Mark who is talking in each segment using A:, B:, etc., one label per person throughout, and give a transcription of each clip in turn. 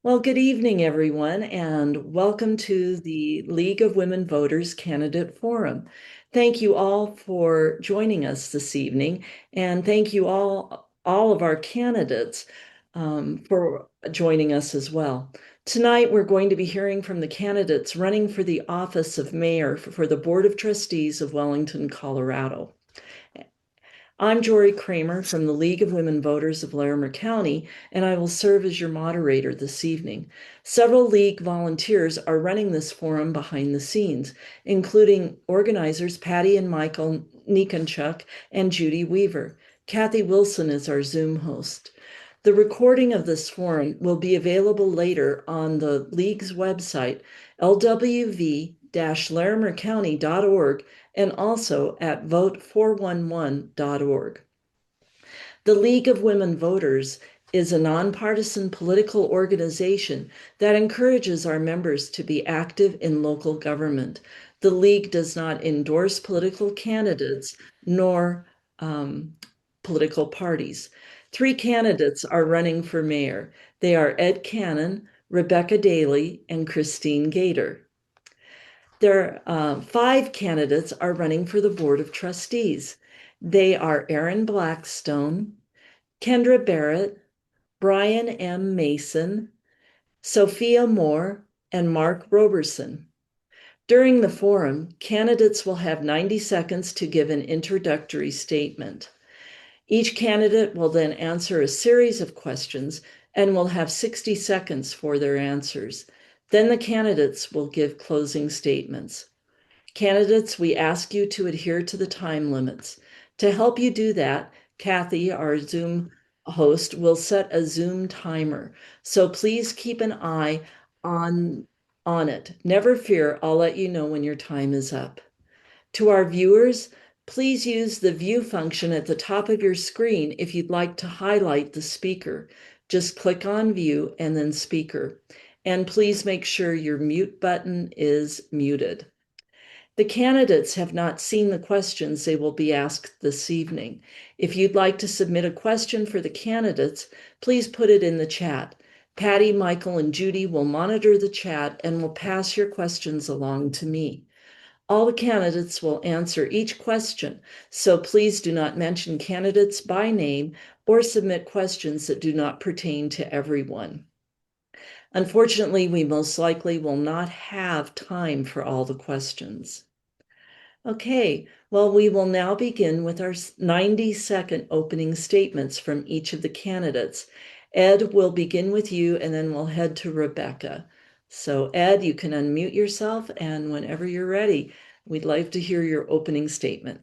A: Well, good evening, everyone, and welcome to the League of Women Voters Candidate Forum. Thank you all for joining us this evening, and thank you all of our candidates for joining us as well. Tonight, we're going to be hearing from the candidates running for the office of mayor for the Board of Trustees of Wellington, Colorado. I'm Jory Kramer from the League of Women Voters of Larimer County, and I will serve as your moderator this evening. Several League volunteers are running this forum behind the scenes, including organizers Patty and Michael Nikonchuk and Judy Weaver. Kathy Wilson is our Zoom host. The recording of this forum will be available later on the League's website, lwv-larimercounty.org, and also at vote411.org. The League of Women Voters is a nonpartisan political organization that encourages our members to be active in local government. The League does not endorse political candidates nor political parties. Three candidates are running for mayor. They are Ed Cannon, Rebecca Daly, and Christine Gator. Five candidates are running for the Board of Trustees. They are Aaron Blackstone, Kendra Barrett, Brian M. Mason, Sophia Moore, and Mark Roberson. During the forum, candidates will have 90 seconds to give an introductory statement. Each candidate will then answer a series of questions and will have 60 seconds for their answers. Then the candidates will give closing statements. Candidates, we ask you to adhere to the time limits. To help you do that, Kathy, our Zoom host, will set a Zoom timer. So please keep an eye on it. Never fear, I'll let you know when your time is up. To our viewers, please use the view function at the top of your screen if you'd like to highlight the speaker. Just click on view and then speaker. And please make sure your mute button is muted. The candidates have not seen the questions they will be asked this evening. If you'd like to submit a question for the candidates, please put it in the chat. Patty, Michael, and Judy will monitor the chat and will pass your questions along to me. All the candidates will answer each question, so please do not mention candidates by name or submit questions that do not pertain to everyone. Unfortunately, we most likely will not have time for all the questions. Okay, well, we will now begin with our 90-second opening statements from each of the candidates. Ed, will begin with you, and then we'll head to Rebecca. So Ed, you can unmute yourself, and whenever you're ready, we'd like to hear your opening statement.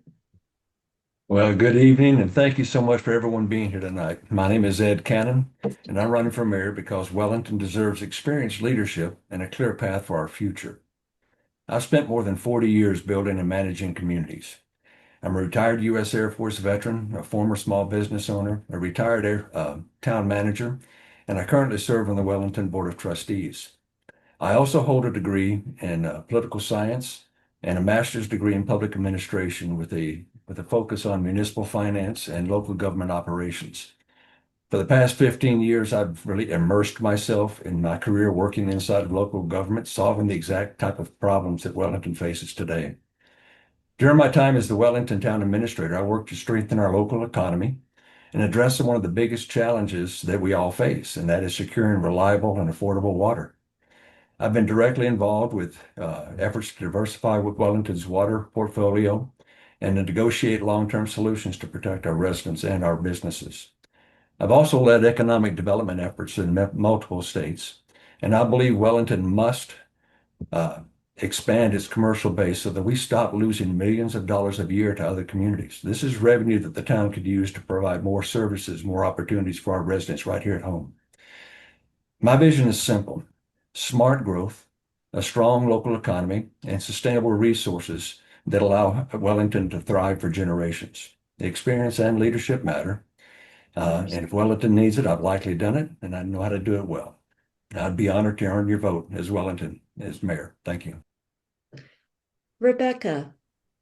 B: Well, good evening, and thank you so much for everyone being here tonight. My name is Ed Cannon, and I'm running for mayor because Wellington deserves experienced leadership and a clear path for our future. I've spent more than 40 years building and managing communities. I'm a retired U.S. Air Force veteran, a former small business owner, a retired town manager, and I currently serve on the Wellington Board of Trustees. I also hold a degree in political science and a master's degree in public administration with a focus on municipal finance and local government operations. For the past 15 years, I've really immersed myself in my career working inside of local government, solving the exact type of problems that Wellington faces today. During my time as the Wellington Town Administrator, I worked to strengthen our local economy and address one of the biggest challenges that we all face, and that is securing reliable and affordable water. I've been directly involved with efforts to diversify Wellington's water portfolio and to negotiate long-term solutions to protect our residents and our businesses. I've also led economic development efforts in multiple states, and I believe Wellington must uh, expand its commercial base so that we stop losing millions of dollars a year to other communities. This is revenue that the town could use to provide more services, more opportunities for our residents right here at home. My vision is simple: smart growth, a strong local economy, and sustainable resources that allow Wellington to thrive for generations. Experience and leadership matter. And if Wellington needs it, I've likely done it, and I know how to do it well. I'd be honored to earn your vote as Wellington as mayor. Thank you.
A: Rebecca,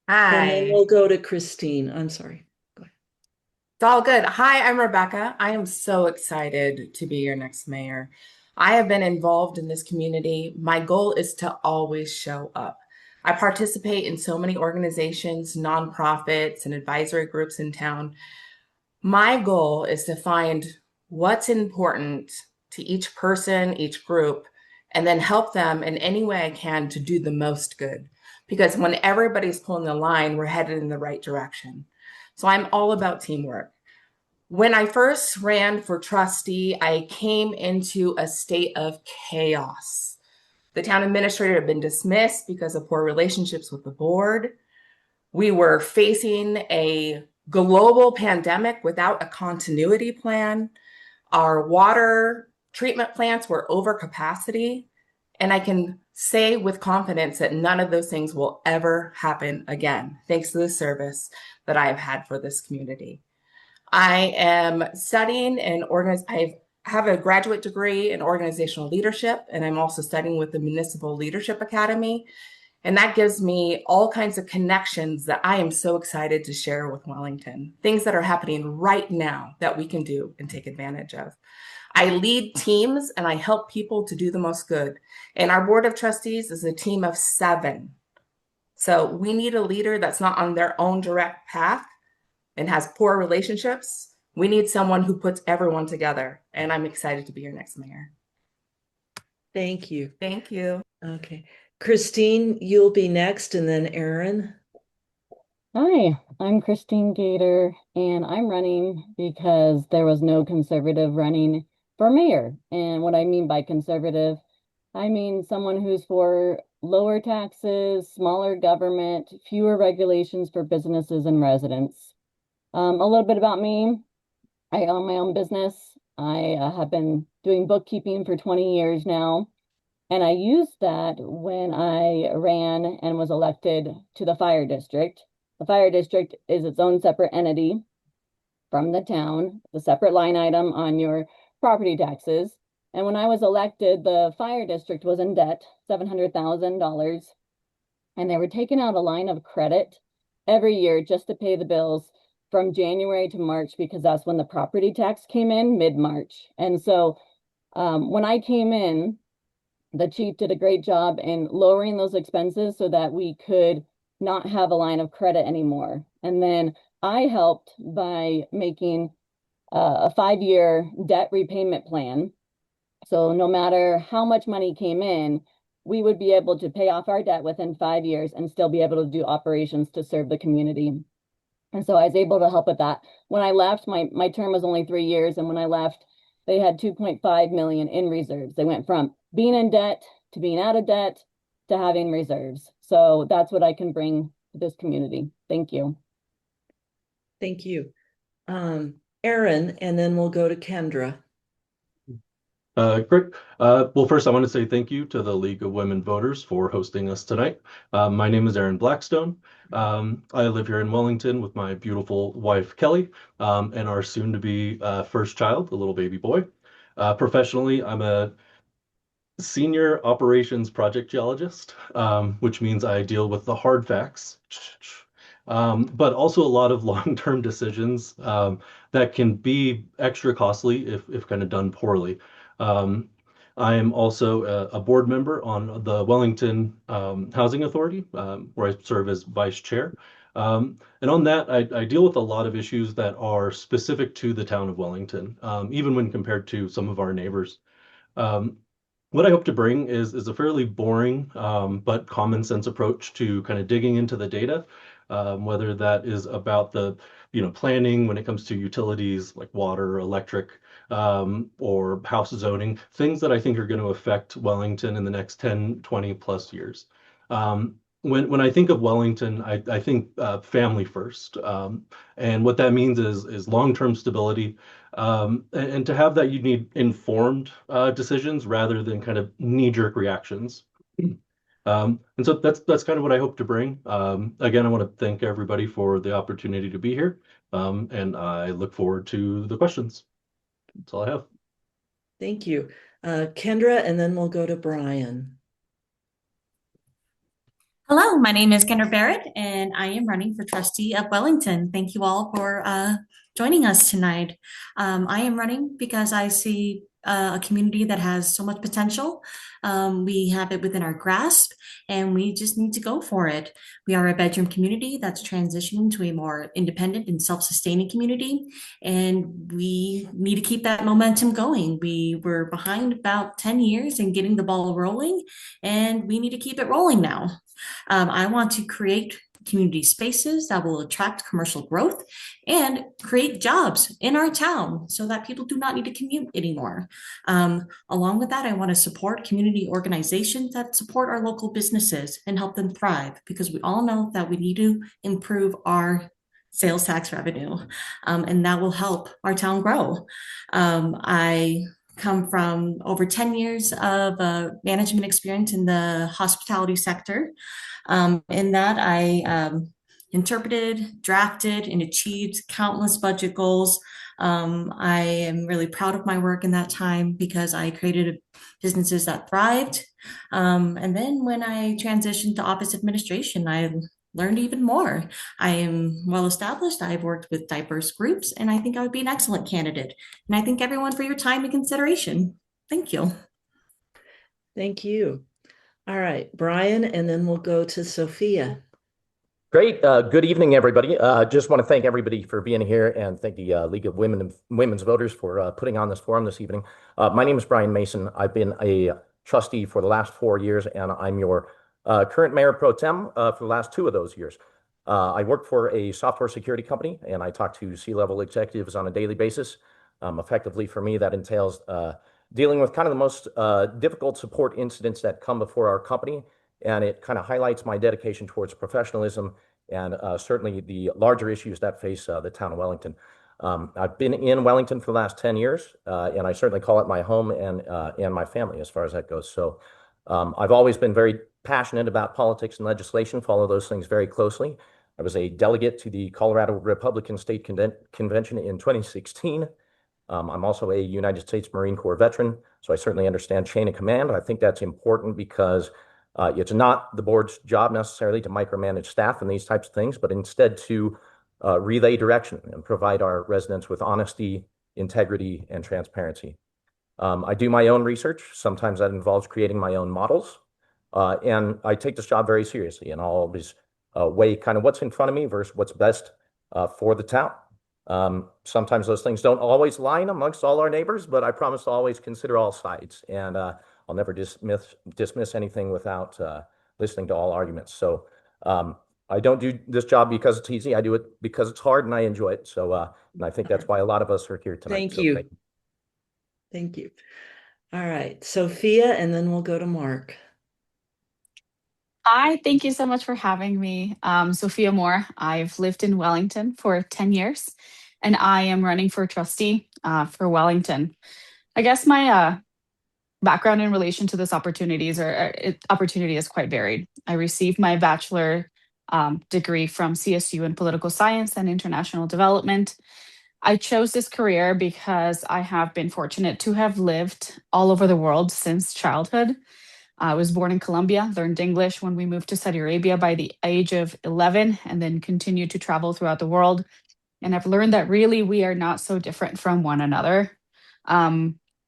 A: and then
C: Hi.
A: we'll go to Christine. I'm sorry. Go ahead.
C: It's all good. Hi, I'm Rebecca. I am so excited to be your next mayor. I have been involved in this community. My goal is to always show up. I participate in so many organizations, nonprofits, and advisory groups in town. My goal is to find what's important to each person, each group, and then help them in any way I can to do the most good. Because when everybody's pulling the line, we're headed in the right direction. So I'm all about teamwork. When I first ran for trustee, I came into a state of chaos. The town administrator had been dismissed because of poor relationships with the board. We were facing a global pandemic without a continuity plan. Our water treatment plants were over capacity. And I can say with confidence that none of those things will ever happen again, thanks to the service that I have had for this community. I am studying and I have a graduate degree in organizational leadership, and I'm also studying with the Municipal Leadership Academy. And that gives me all kinds of connections that I am so excited to share with Wellington, things that are happening right now that we can do and take advantage of. I lead teams and I help people to do the most good. And our board of trustees is a team of 7. So we need a leader that's not on their own direct path and has poor relationships. We need someone who puts everyone together. And I'm excited to be your next mayor.
A: Thank you.
C: Thank you.
A: Okay. Christine, you'll be next, and then Aaron.
D: Hi, I'm Christine Gator, and I'm running because there was no conservative running for mayor. And what I mean by conservative, I mean someone who's for lower taxes, smaller government, fewer regulations for businesses and residents. A little bit about me. I own my own business. I have been doing bookkeeping for 20 years now. And I used that when I ran and was elected to the fire district. The fire district is its own separate entity from the town, the separate line item on your property taxes. And when I was elected, the fire district was in debt, $700,000. And they were taking out a line of credit every year just to pay the bills from January to March, because that's when the property tax came in mid-March. And so when I came in, the chief did a great job in lowering those expenses so that we could not have a line of credit anymore. And then I helped by making a 5-year debt repayment plan. So no matter how much money came in, we would be able to pay off our debt within 5 years and still be able to do operations to serve the community. And so I was able to help with that. When I left, my term was only 3 years. And when I left, they had 2.5 million in reserves. They went from being in debt to being out of debt to having reserves. So that's what I can bring to this community. Thank you.
A: Thank you. Aaron, and then we'll go to Kendra.
E: Great. Well, first, I want to say thank you to the League of Women Voters for hosting us tonight. My name is Aaron Blackstone. I live here in Wellington with my beautiful wife, Kelly, and our soon-to-be first child, a little baby boy. Professionally, I'm a senior operations project geologist, which means I deal with the hard facts, but also a lot of long-term decisions that can be extra costly if kind of done poorly. I am also a board member on the Wellington Housing Authority, where I serve as vice chair. And on that, I deal with a lot of issues that are specific to the town of Wellington, even when compared to some of our neighbors. What I hope to bring is a fairly boring but common sense approach to kind of digging into the data, whether that is about the planning when it comes to utilities like water, electric, or house zoning, things that I think are going to affect Wellington in the next 10, 20 plus years. When I think of Wellington, I think family first. And what that means is long-term stability. And to have that, you need informed decisions rather than kind of knee-jerk reactions. And so that's kind of what I hope to bring. Again, I want to thank everybody for the opportunity to be here. And I look forward to the questions. That's all I have.
A: Thank you. Kendra, and then we'll go to Brian.
F: Hello, my name is Kendra Barrett, and I am running for trustee of Wellington. Thank you all for joining us tonight. I am running because I see a community that has so much potential. We have it within our grasp, and we just need to go for it. We are a bedroom community that's transitioning to a more independent and self-sustaining community, and we need to keep that momentum going. We were behind about 10 years in getting the ball rolling, and we need to keep it rolling now. I want to create community spaces that will attract commercial growth and create jobs in our town so that people do not need to commute anymore. Along with that, I want to support community organizations that support our local businesses and help them thrive, because we all know that we need to improve our sales tax revenue, and that will help our town grow. I come from over 10 years of management experience in the hospitality sector. In that, I interpreted, drafted, and achieved countless budget goals. I am really proud of my work in that time because I created businesses that thrived. And then when I transitioned to office administration, I learned even more. I am well established. I've worked with diverse groups, and I think I would be an excellent candidate. And I thank everyone for your time and consideration. Thank you.
A: Thank you. All right, Brian, and then we'll go to Sophia.
G: Great. Good evening, everybody. Just want to thank everybody for being here and thank the League of Women's Voters for putting on this forum this evening. My name is Brian Mason. I've been a trustee for the last 4 years, and I'm your current mayor pro tem for the last 2 of those years. I work for a software security company, and I talk to C-level executives on a daily basis. Effectively, for me, that entails dealing with kind of the most difficult support incidents that come before our company. And it kind of highlights my dedication towards professionalism and certainly the larger issues that face the town of Wellington. I've been in Wellington for the last 10 years, and I certainly call it my home and my family as far as that goes. So I've always been very passionate about politics and legislation, follow those things very closely. I was a delegate to the Colorado Republican State Convention in 2016. I'm also a United States Marine Corps veteran, so I certainly understand chain of command. I think that's important because it's not the board's job necessarily to micromanage staff and these types of things, but instead to relay direction and provide our residents with honesty, integrity, and transparency. I do my own research. Sometimes that involves creating my own models. And I take this job very seriously, and I'll always weigh kind of what's in front of me versus what's best for the town. Sometimes those things don't always line amongst all our neighbors, but I promise to always consider all sides. And I'll never dismiss anything without listening to all arguments. So I don't do this job because it's easy. I do it because it's hard and I enjoy it. So and I think that's why a lot of us are here tonight.
A: Thank you. Thank you. All right, Sophia, and then we'll go to Mark.
H: Hi, thank you so much for having me. Sophia Moore. I've lived in Wellington for 10 years, and I am running for trustee for Wellington. I guess my background in relation to this opportunity is quite varied. I received my bachelor degree from CSU in political science and international development. I chose this career because I have been fortunate to have lived all over the world since childhood. I was born in Colombia, learned English when we moved to Saudi Arabia by the age of 11, and then continued to travel throughout the world. And I've learned that really we are not so different from one another.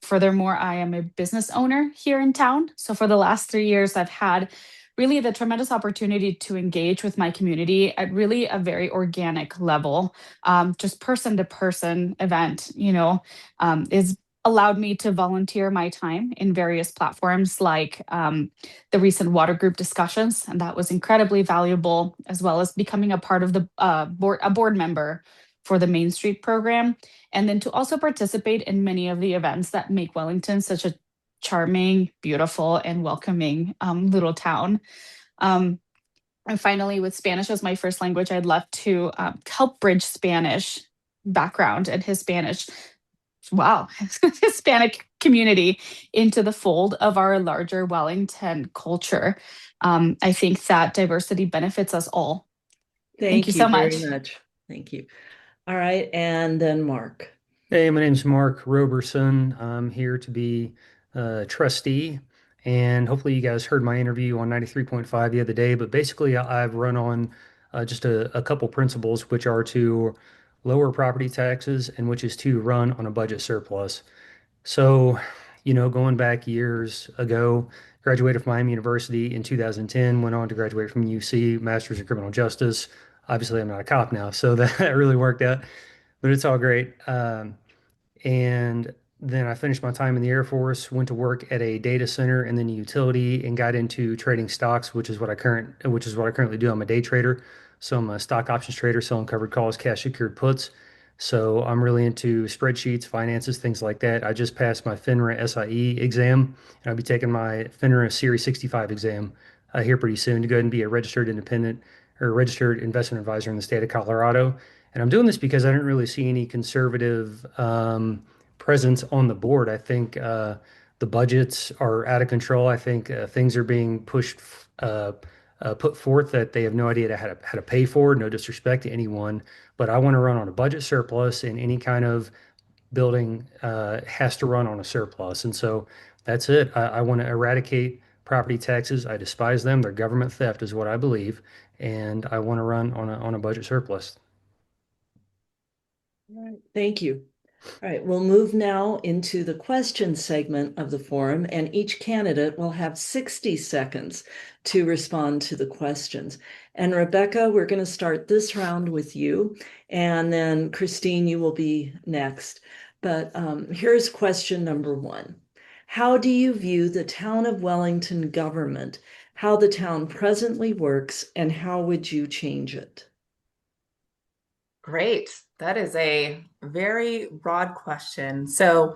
H: Furthermore, I am a business owner here in town. So for the last 3 years, I've had really the tremendous opportunity to engage with my community at really a very organic level. Just person to person event, is allowed me to volunteer my time in various platforms like the recent water group discussions. And that was incredibly valuable, as well as becoming a part of the board member for the Main Street program. And then to also participate in many of the events that make Wellington such a charming, beautiful, and welcoming little town. And finally, with Spanish as my first language, I'd love to help bridge Spanish background and Hispanic community into the fold of our larger Wellington culture. I think that diversity benefits us all. Thank you so much.
A: Very much. Thank you. All right, and then Mark.
I: Hey, my name's Mark Roberson. I'm here to be a trustee, and hopefully you guys heard my interview on 93.5 the other day, but basically I've run on just a couple principles, which are to lower property taxes and which is to run on a budget surplus. So, going back years ago, graduated from Miami University in 2010, went on to graduate from UC, Master's in Criminal Justice. Obviously, I'm not a cop now, so that really worked out, but it's all great. And then I finished my time in the Air Force, went to work at a data center and then a utility, and got into trading stocks, which is what I currently do. I'm a day trader, so I'm a stock options trader, selling covered calls, cash secured puts. So I'm really into spreadsheets, finances, things like that. I just passed my FINRA SIE exam, and I'll be taking my FINRA Series 65 exam here pretty soon to go ahead and be a registered independent or registered investment advisor in the state of Colorado. And I'm doing this because I didn't really see any conservative presence on the board. I think the budgets are out of control. I think things are being uh, put forth that they have no idea how to pay for. No disrespect to anyone, but I want to run on a budget surplus, and any kind of building has to run on a surplus. And so that's it. I want to eradicate property taxes. I despise them. They're government theft, is what I believe, and I want to run on a budget surplus.
A: All right, thank you. All right, we'll move now into the question segment of the forum, and each candidate will have 60 seconds to respond to the questions. And Rebecca, we're going to start this round with you, and then Christine, you will be next. But here's question number one. How do you view the town of Wellington government, how the town presently works, and how would you change it?
C: Great. That is a very broad question. So,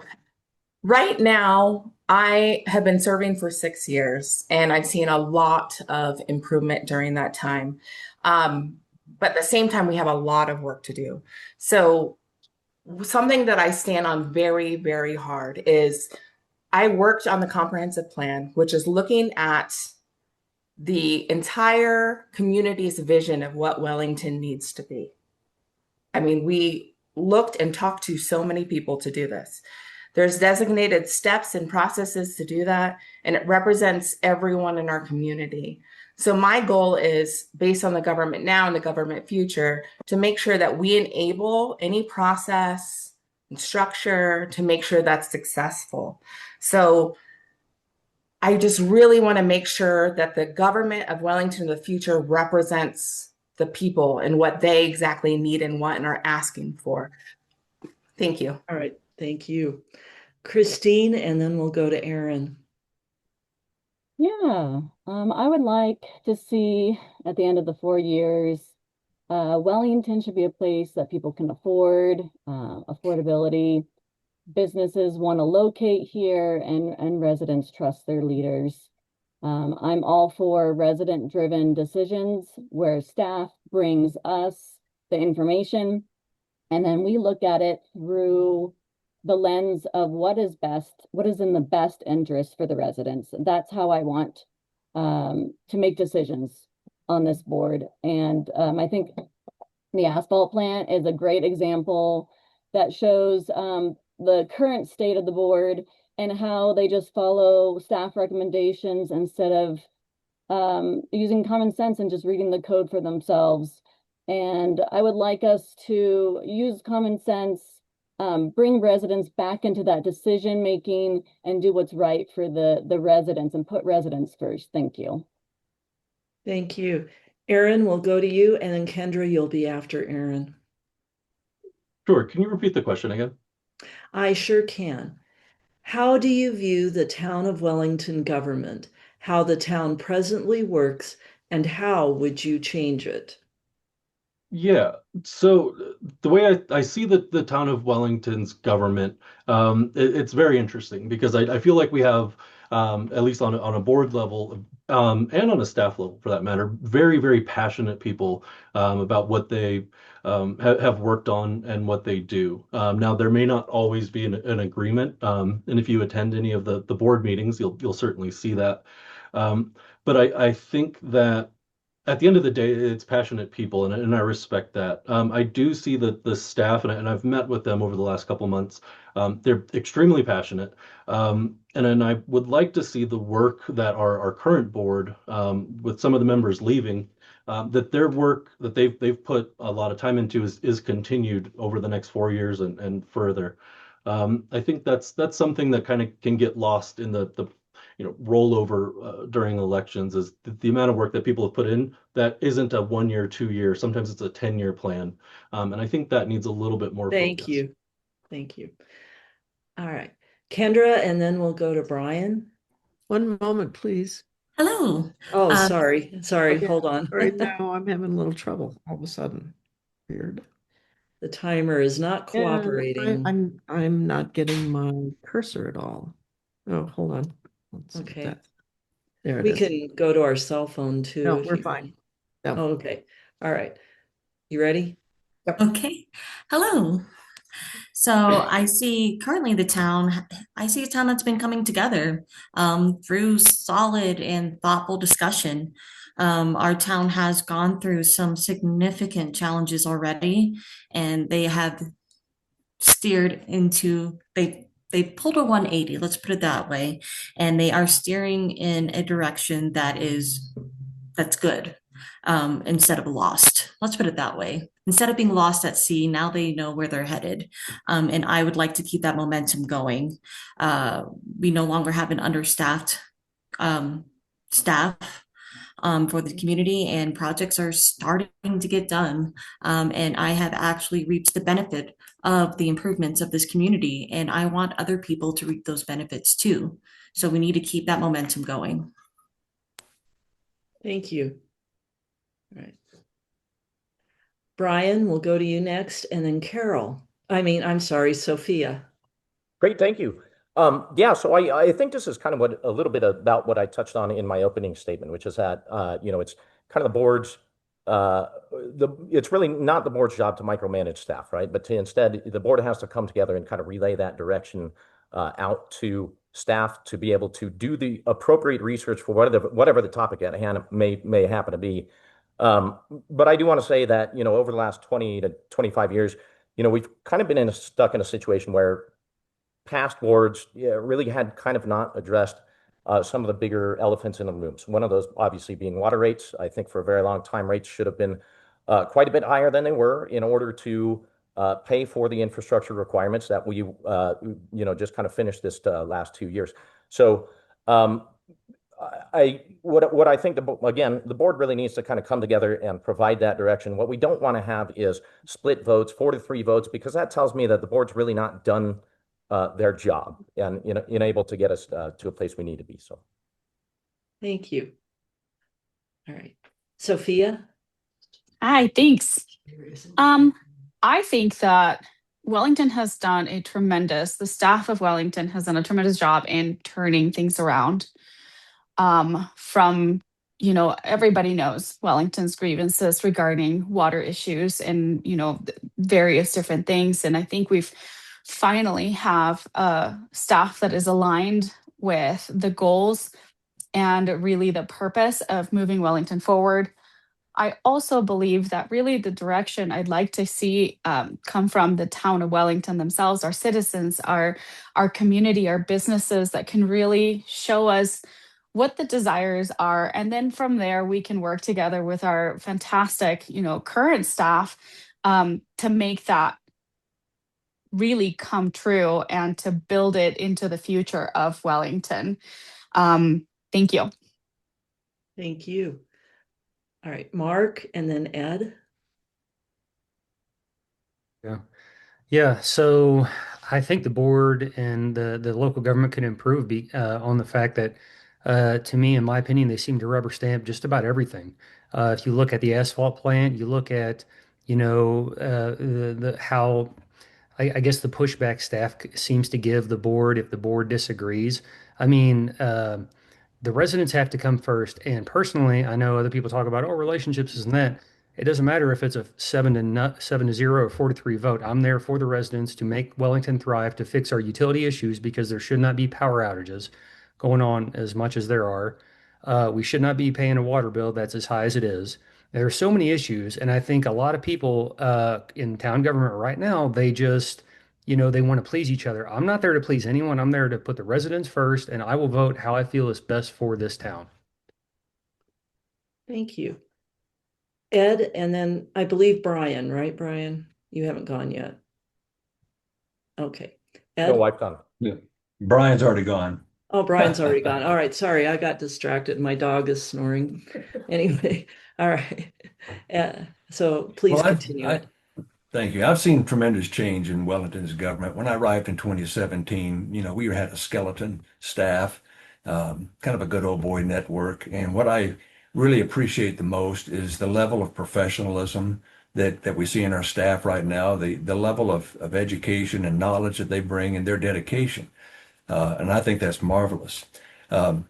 C: right now, I have been serving for 6 years and I've seen a lot of improvement during that time. But at the same time, we have a lot of work to do. So, something that I stand on very, very hard is I worked on the comprehensive plan, which is looking at the entire community's vision of what Wellington needs to be. I mean, we looked and talked to so many people to do this. There's designated steps and processes to do that, and it represents everyone in our community. So my goal is, based on the government now and the government future, to make sure that we enable any process and structure to make sure that's successful. So I just really want to make sure that the government of Wellington in the future represents the people and what they exactly need and want and are asking for. Thank you.
A: All right, thank you. Christine, and then we'll go to Aaron.
D: Yeah, I would like to see at the end of the 4 years, Wellington should be a place that people can afford, affordability. Businesses want to locate here, and residents trust their leaders. I'm all for resident-driven decisions where staff brings us the information, and then we look at it through the lens of what is best, what is in the best interest for the residents. That's how I want to make decisions on this board. And I think the asphalt plant is a great example that shows the current state of the board and how they just follow staff recommendations instead of using common sense and just reading the code for themselves. And I would like us to use common sense, bring residents back into that decision making, and do what's right for the residents and put residents first. Thank you.
A: Thank you. Aaron, we'll go to you, and then Kendra, you'll be after Aaron.
E: Sure. Can you repeat the question again?
A: I sure can. How do you view the town of Wellington government, how the town presently works, and how would you change it?
E: Yeah, so the way I see the town of Wellington's government, it's very interesting because I feel like we have, at least on a board level, and on a staff level for that matter, very, very passionate people about what they have worked on and what they do. Now, there may not always be an agreement, and if you attend any of the board meetings, you'll certainly see that. But I think that at the end of the day, it's passionate people, and I respect that. I do see that the staff, and I've met with them over the last couple months. They're extremely passionate, and I would like to see the work that our current board, with some of the members leaving, that their work that they've put a lot of time into is continued over the next 4 years and further. I think that's something that kind of can get lost in the rollover during elections, is the amount of work that people have put in that isn't a 1 year, 2 year, sometimes it's a 10-year plan. And I think that needs a little bit more
A: Thank
E: focus.
A: you. Thank you. All right. Kendra, and then we'll go to Brian.
J: One moment, please.
F: Hello.
A: Oh, sorry.
J: Okay.
A: Hold on.
J: Right now, I'm having a little trouble all of a sudden. Weird.
A: The timer is not cooperating.
J: I'm not getting my cursor at all. Oh, hold on. Let's get
A: Okay.
J: that. There it
A: We
J: is.
A: can go to our cell phone too.
J: No,
A: if
J: we're
A: you
J: fine.
A: want.
J: No.
A: Oh, okay. All right. You ready?
F: Okay. Hello. So I see currently I see a town that's been coming together through solid and thoughtful discussion. Our town has gone through some significant challenges already, and they have steered into they pulled a 180, let's put it that way, and they are steering in a direction that's good, instead of lost. Let's put it that way. Instead of being lost at sea, now they know where they're headed. And I would like to keep that momentum going. We no longer have an understaffed staff for the community, and projects are starting to get done. And I have actually reaped the benefit of the improvements of this community, and I want other people to reap those benefits too. So we need to keep that momentum going.
A: Thank you. All right. Brian, we'll go to you next, and then Carol. I'm sorry, Sophia.
G: Great, thank you. Yeah, so I think this is kind of a little bit about what I touched on in my opening statement, which is that it's kind of the board's it's really not the board's job to micromanage staff, right? But instead, the board has to come together and kind of relay that direction out to staff to be able to do the appropriate research for whatever the topic at hand may happen to be. But I do want to say that over the last 20 to 25 years, we've kind of been stuck in a situation where past boards really had kind of not addressed some of the bigger elephants in the rooms. One of those obviously being water rates. I think for a very long time, rates should have been quite a bit higher than they were in order to pay for the infrastructure requirements that we just kind of finished this last 2 years. So what I think, again, the board really needs to kind of come together and provide that direction. What we don't want to have is split votes, 4-3 votes, because that tells me that the board's really not done their job and able to get us to a place we need to be. So,
A: thank you. All right, Sophia.
H: Hi, thanks. I think that Wellington has done the staff of Wellington has done a tremendous job in turning things around. From everybody knows Wellington's grievances regarding water issues and various different things, and I think we've finally have a staff that is aligned with the goals and really the purpose of moving Wellington forward. I also believe that really the direction I'd like to see come from the town of Wellington themselves, our citizens, our community, our businesses that can really show us what the desires are. And then from there, we can work together with our fantastic, current staff to make that really come true and to build it into the future of Wellington. Thank you.
A: Thank you. All right, Mark, and then Ed.
I: Yeah. So I think the board and the local government can improve on the fact that, to me, in my opinion, they seem to rubber stamp just about everything. If you look at the asphalt plant, you look at, how I guess the pushback staff seems to give the board if the board disagrees. I mean, the residents have to come first. And personally, I know other people talk about, oh, relationships isn't that. It doesn't matter if it's a 7-0 or 4-3 vote. I'm there for the residents to make Wellington thrive, to fix our utility issues because there should not be power outages going on as much as there are. We should not be paying a water bill that's as high as it is. There are so many issues, and I think a lot of people in town government right now, they just, they want to please each other. I'm not there to please anyone. I'm there to put the residents first, and I will vote how I feel is best for this town.
A: Thank you. Ed, and then I believe Brian, right, Brian? You haven't gone yet. Okay.
G: No,
A: Ed?
G: I've gone.
B: Yeah. Brian's already gone.
A: Oh, Brian's already gone. All right, sorry, I got distracted. My dog is snoring. Anyway, all right. So please
B: Well,
A: continue
B: I
A: it.
B: thank you. I've seen tremendous change in Wellington's government. When I arrived in 2017, we had a skeleton staff, kind of a good old boy network. And what I really appreciate the most is the level of professionalism that we see in our staff right now, the level of education and knowledge that they bring and their dedication. And I think that's marvelous. Um,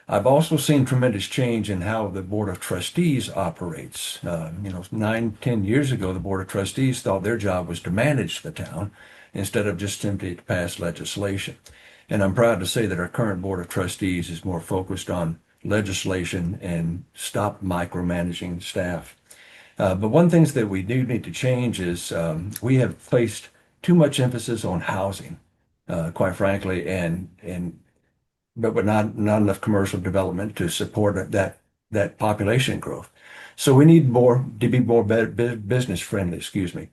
B: I've also seen tremendous change in how the Board of Trustees operates. 9, 10 years ago, the Board of Trustees thought their job was to manage the town instead of just simply to pass legislation. And I'm proud to say that our current Board of Trustees is more focused on legislation and stop micromanaging staff. But one thing that we do need to change is we have placed too much emphasis on housing, quite frankly, but not enough commercial development to support that population growth. So we need more to be more business friendly. Excuse me.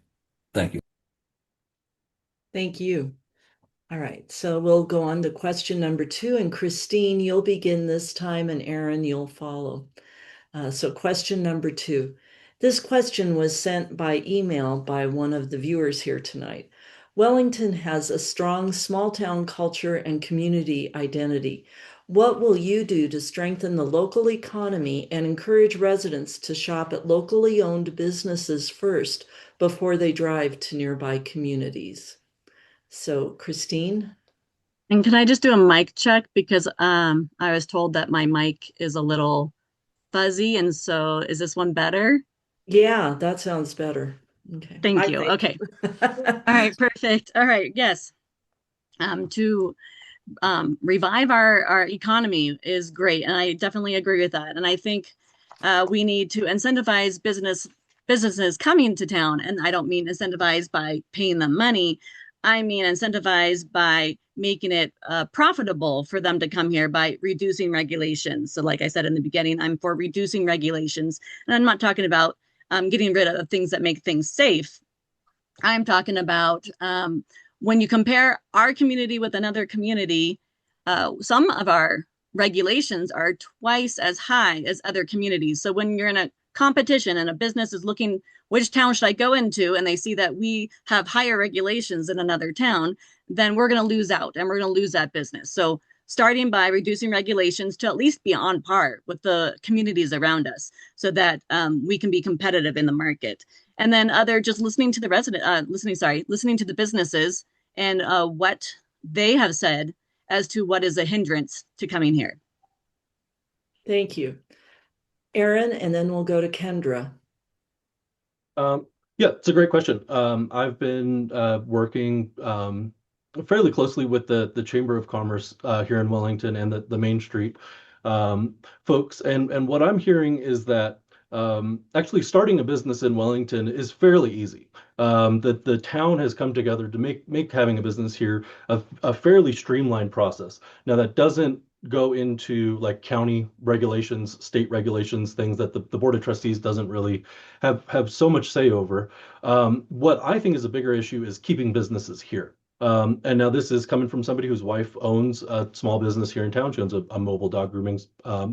B: Thank you.
A: Thank you. All right, so we'll go on to question number 2, and Christine, you'll begin this time, and Aaron, you'll follow. So question number 2. This question was sent by email by one of the viewers here tonight. Wellington has a strong small town culture and community identity. What will you do to strengthen the local economy and encourage residents to shop at locally owned businesses first before they drive to nearby communities? So, Christine?
K: And can I just do a mic check because I was told that my mic is a little fuzzy, and so is this one better?
A: Yeah, that sounds better. Okay.
K: Thank you. Okay. All right, perfect. All right, yes. To revive our economy is great, and I definitely agree with that. And I think we need to incentivize businesses coming to town, and I don't mean incentivize by paying them money. I mean incentivize by making it profitable for them to come here by reducing regulations. So, like I said in the beginning, I'm for reducing regulations, and I'm not talking about getting rid of things that make things safe. I'm talking about when you compare our community with another community, some of our regulations are twice as high as other communities. So when you're in a competition and a business is looking, which town should I go into, and they see that we have higher regulations than another town, then we're going to lose out and we're going to lose that business. So starting by reducing regulations to at least be on par with the communities around us so that we can be competitive in the market. And then just listening to the listening to the businesses and what they have said as to what is a hindrance to coming here.
A: Thank you. Aaron, and then we'll go to Kendra.
E: Yeah, it's a great question. I've been working fairly closely with the Chamber of Commerce here in Wellington and the Main Street folks. And what I'm hearing is that actually starting a business in Wellington is fairly easy. The town has come together to make having a business here a fairly streamlined process. Now that doesn't go into like county regulations, state regulations, things that the Board of Trustees doesn't really have so much say over. What I think is a bigger issue is keeping businesses here. And now this is coming from somebody whose wife owns a small business here in town. She owns a mobile dog grooming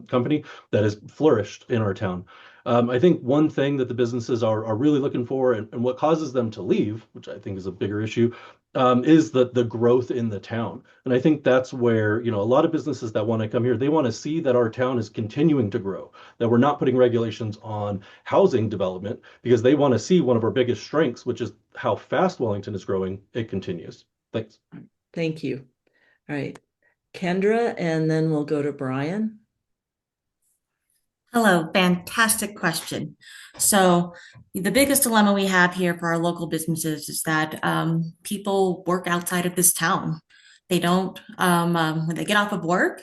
E: company that has flourished in our town. I think one thing that the businesses are really looking for and what causes them to leave, which I think is a bigger issue, is the growth in the town. And I think that's where, a lot of businesses that want to come here, they want to see that our town is continuing to grow, that we're not putting regulations on housing development because they want to see one of our biggest strengths, which is how fast Wellington is growing. It continues. Thanks.
A: Thank you. All right. Kendra, and then we'll go to Brian.
F: Hello, fantastic question. So the biggest dilemma we have here for our local businesses is that people work outside of this town. They don't, when they get off of work,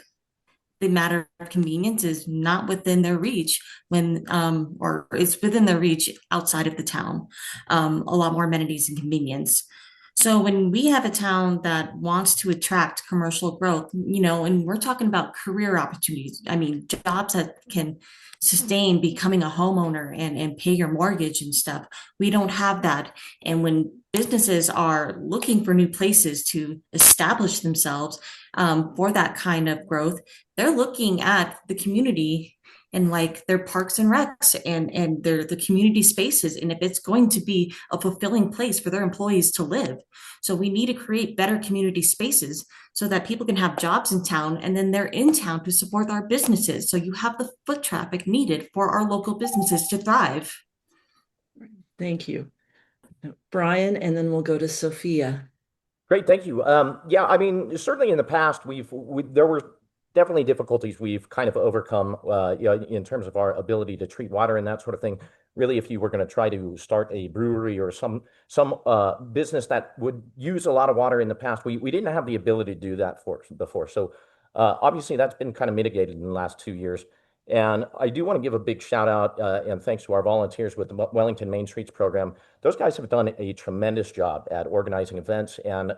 F: the matter of convenience is not within their reach or it's within their reach outside of the town. A lot more amenities and convenience. So when we have a town that wants to attract commercial growth, and we're talking about career opportunities, I mean, jobs that can sustain becoming a homeowner and pay your mortgage and stuff. We don't have that. And when businesses are looking for new places to establish themselves for that kind of growth, they're looking at the community and like their parks and recs and their the community spaces, and if it's going to be a fulfilling place for their employees to live. So we need to create better community spaces so that people can have jobs in town, and then they're in town to support our businesses. So you have the foot traffic needed for our local businesses to thrive.
A: Thank you. Brian, and then we'll go to Sophia.
G: Great, thank you. Yeah, I mean, certainly in the past, there were definitely difficulties we've kind of overcome, in terms of our ability to treat water and that sort of thing. Really, if you were going to try to start a brewery or some business that would use a lot of water in the past, we didn't have the ability to do that before. So obviously, that's been kind of mitigated in the last 2 years. And I do want to give a big shout out and thanks to our volunteers with the Wellington Main Streets program. Those guys have done a tremendous job at organizing events, and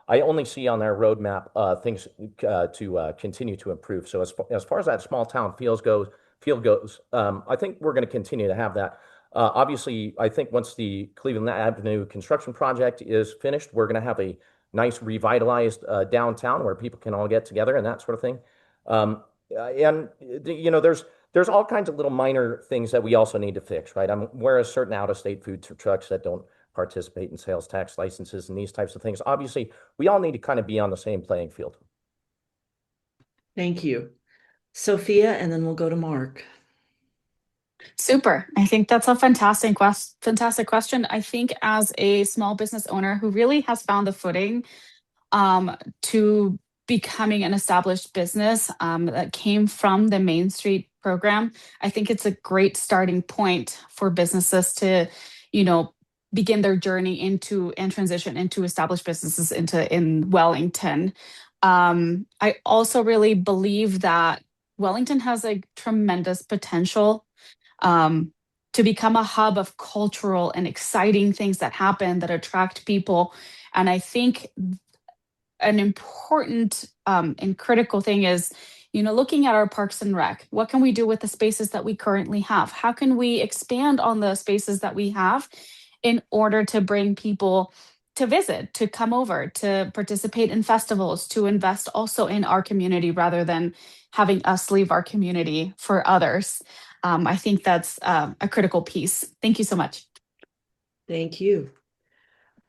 G: I only see on their roadmap things to continue to improve. So as far as that small town field goes, I think we're going to continue to have that. Obviously, I think once the Cleveland Avenue construction project is finished, we're going to have a nice revitalized downtown where people can all get together and that sort of thing. And there's all kinds of little minor things that we also need to fix, right? I'm aware of certain out-of-state food trucks that don't participate in sales tax licenses and these types of things. Obviously, we all need to kind of be on the same playing field.
A: Thank you. Sophia, and then we'll go to Mark.
H: Super. I think that's a fantastic question. I think as a small business owner who really has found the footing to becoming an established business that came from the Main Street program, I think it's a great starting point for businesses to, begin their journey into and transition into established businesses in Wellington. I also really believe that Wellington has a tremendous potential to become a hub of cultural and exciting things that happen that attract people. And I think an important and critical thing is, looking at our parks and rec. What can we do with the spaces that we currently have? How can we expand on the spaces that we have in order to bring people to visit, to come over, to participate in festivals, to invest also in our community rather than having us leave our community for others? I think that's a critical piece. Thank you so much.
A: Thank you.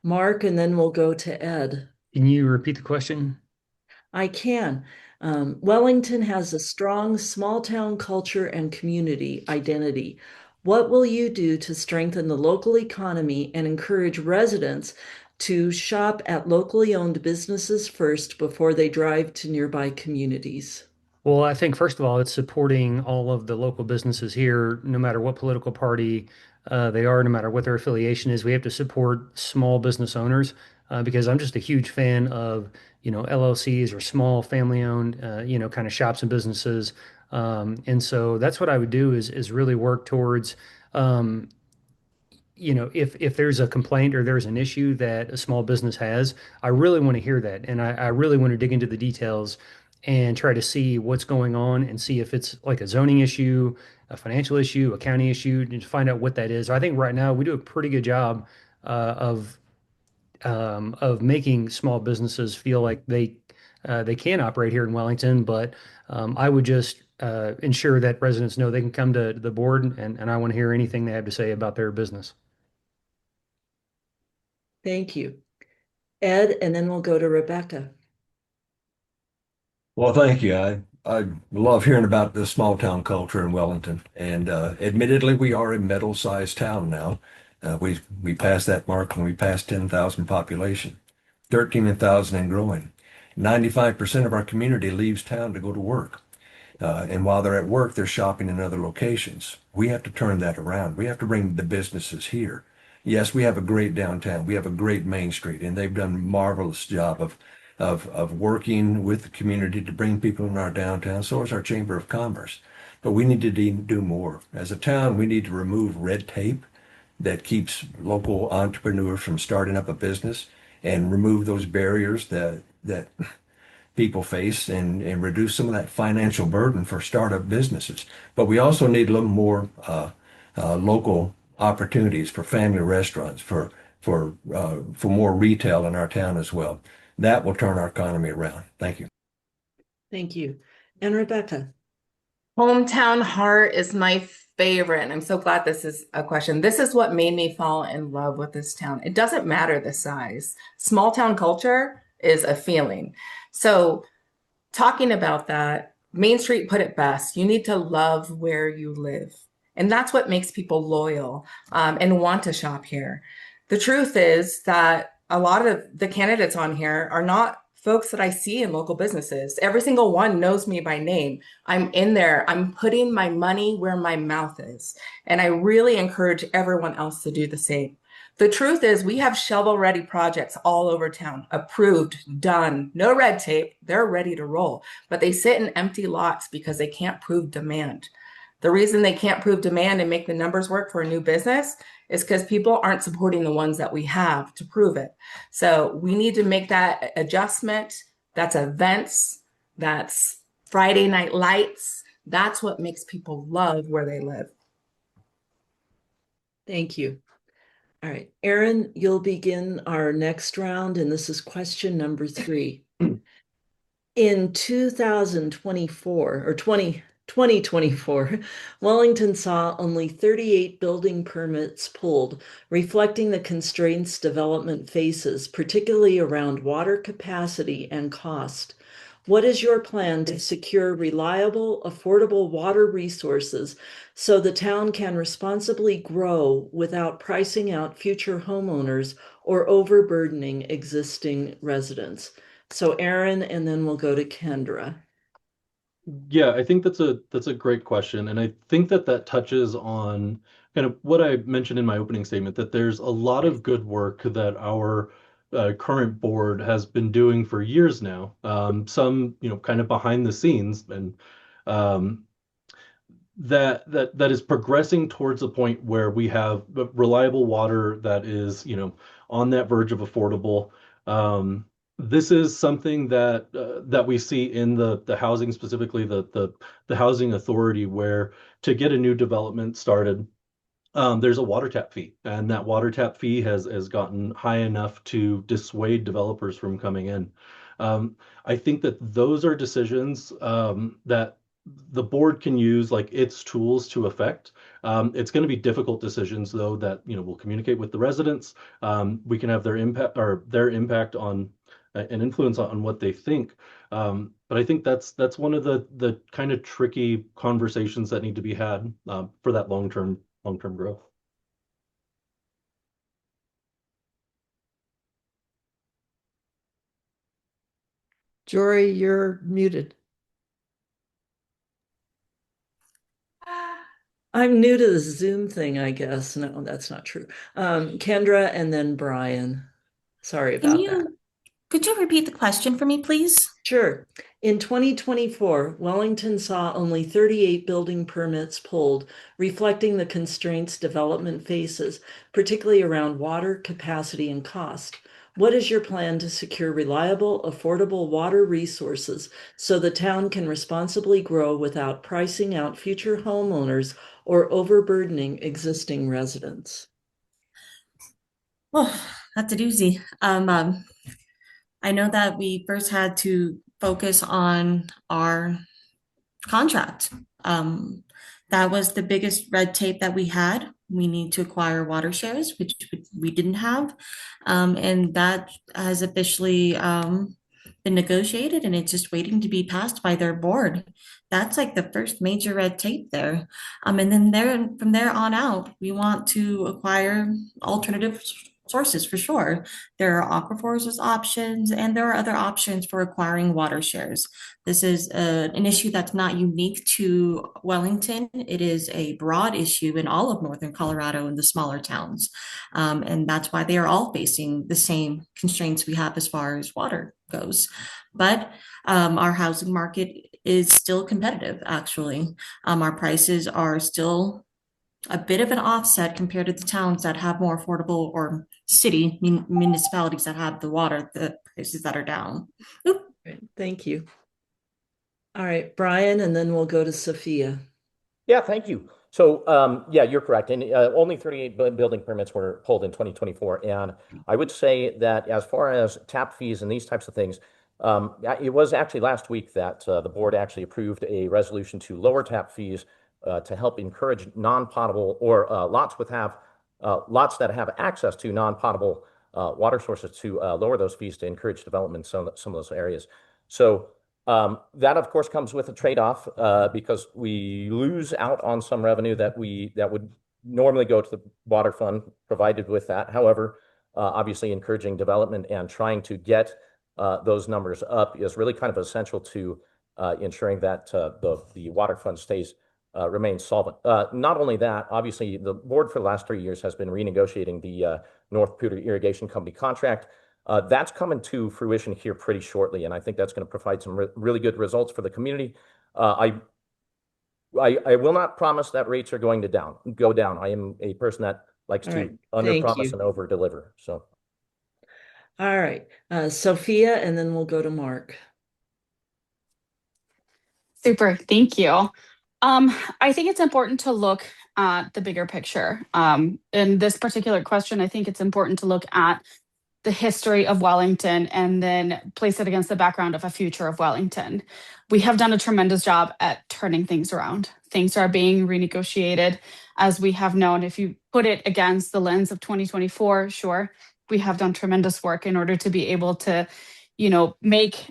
A: Mark, and then we'll go to Ed.
I: Can you repeat the question?
A: I can. Wellington has a strong small town culture and community identity. What will you do to strengthen the local economy and encourage residents to shop at locally owned businesses first before they drive to nearby communities?
I: Well, I think first of all, it's supporting all of the local businesses here, no matter what political party they are, no matter what their affiliation is. We have to support small business owners because I'm just a huge fan of, LLCs or small family-owned, kind of shops and businesses. And so that's what I would do is really work towards, if there's a complaint or there's an issue that a small business has, I really want to hear that. And I really want to dig into the details and try to see what's going on and see if it's like a zoning issue, a financial issue, a county issue, and find out what that is. I think right now we do a pretty good job of making small businesses feel like they can operate here in Wellington. But I would just ensure that residents know they can come to the board, and I want to hear anything they have to say about their business.
A: Thank you. Ed, and then we'll go to Rebecca.
B: Well, thank you. I love hearing about the small town culture in Wellington. And admittedly, we are a middle-sized town now. We passed that mark when we passed 10,000 population, 13,000 and growing. 95% of our community leaves town to go to work. And while they're at work, they're shopping in other locations. We have to turn that around. We have to bring the businesses here. Yes, we have a great downtown. We have a great Main Street, and they've done a marvelous job of working with the community to bring people in our downtown. So is our Chamber of Commerce. But we need to do more. As a town, we need to remove red tape. that keeps local entrepreneurs from starting up a business and remove those barriers that people face and reduce some of that financial burden for startup businesses. But we also need a little more local opportunities for family restaurants, for more retail in our town as well. That will turn our economy around. Thank you.
A: Thank you. And Rebecca.
C: Hometown heart is my favorite. And I'm so glad this is a question. This is what made me fall in love with this town. It doesn't matter the size. Small town culture is a feeling. So talking about that, Main Street put it best. You need to love where you live. And that's what makes people loyal and want to shop here. The truth is that a lot of the candidates on here are not folks that I see in local businesses. Every single one knows me by name. I'm in there. I'm putting my money where my mouth is. And I really encourage everyone else to do the same. The truth is we have shovel-ready projects all over town, approved, done, no red tape. They're ready to roll, but they sit in empty lots because they can't prove demand. The reason they can't prove demand and make the numbers work for a new business is because people aren't supporting the ones that we have to prove it. So we need to make that adjustment. That's events. That's Friday night lights. That's what makes people love where they live.
A: Thank you. All right, Aaron, you'll begin our next round, and this is question number 3. In 2024 or 2024, Wellington saw only 38 building permits pulled, reflecting the constraints development faces, particularly around water capacity and cost. What is your plan to secure reliable, affordable water resources so the town can responsibly grow without pricing out future homeowners or overburdening existing residents? So Aaron, and then we'll go to Kendra.
E: Yeah, I think that's a great question, and I think that touches on kind of what I mentioned in my opening statement, that there's a lot of good work that our current board has been doing for years now. Some, kind of behind the scenes, and um, that is progressing towards a point where we have reliable water that is, on that verge of affordable. This is something that we see in the housing, specifically the housing authority, where to get a new development started, there's a water tap fee, and that water tap fee has gotten high enough to dissuade developers from coming in. I think that those are decisions that the board can use like its tools to affect. It's going to be difficult decisions, though, that will communicate with the residents. We can have their impact on an influence on what they think. But I think that's one of the kind of tricky conversations that need to be had for that long-term growth.
J: Jory, you're muted.
A: I'm new to the Zoom thing, I guess. No, that's not true. Kendra and then Brian. Sorry about that.
F: Could you repeat the question for me, please?
A: Sure. In 2024, Wellington saw only 38 building permits pulled, reflecting the constraints development faces, particularly around water capacity and cost. What is your plan to secure reliable, affordable water resources so the town can responsibly grow without pricing out future homeowners or overburdening existing residents?
F: Oh, that's a doozy. I know that we first had to focus on our contract. That was the biggest red tape that we had. We need to acquire water shares, which we didn't have. And that has officially been negotiated, and it's just waiting to be passed by their board. That's like the first major red tape there. And then from there on out, we want to acquire alternative sources for sure. There are aquifers as options, and there are other options for acquiring water shares. This is an issue that's not unique to Wellington. It is a broad issue in all of northern Colorado and the smaller towns. And that's why they are all facing the same constraints we have as far as water goes. But our housing market is still competitive, actually. Our prices are still a bit of an offset compared to the towns that have more affordable or municipalities that have the water, the prices that are down. Oop.
A: Thank you. All right, Brian, and then we'll go to Sophia.
G: Yeah, thank you. So, yeah, you're correct. And only 38 building permits were pulled in 2024. And I would say that as far as tap fees and these types of things, it was actually last week that the board actually approved a resolution to lower tap fees to help encourage non-potable or lots that have access to non-potable water sources to lower those fees to encourage development in some of those areas. So that of course comes with a trade-off because we lose out on some revenue that would normally go to the water fund provided with that. However, obviously encouraging development and trying to get those numbers up is really kind of essential to ensuring that the water fund remains solvent. Not only that, obviously the board for the last 3 years has been renegotiating the North Pewter Irrigation Company contract. That's coming to fruition here pretty shortly, and I think that's going to provide some really good results for the community. I will not promise that rates are going to go down. I am a person that likes to under promise and over deliver. So,
A: all right, Sophia, and then we'll go to Mark.
H: Super, thank you. I think it's important to look at the bigger picture. In this particular question, I think it's important to look at the history of Wellington and then place it against the background of a future of Wellington. We have done a tremendous job at turning things around. Things are being renegotiated, as we have known. If you put it against the lens of 2024, sure, we have done tremendous work in order to be able to, make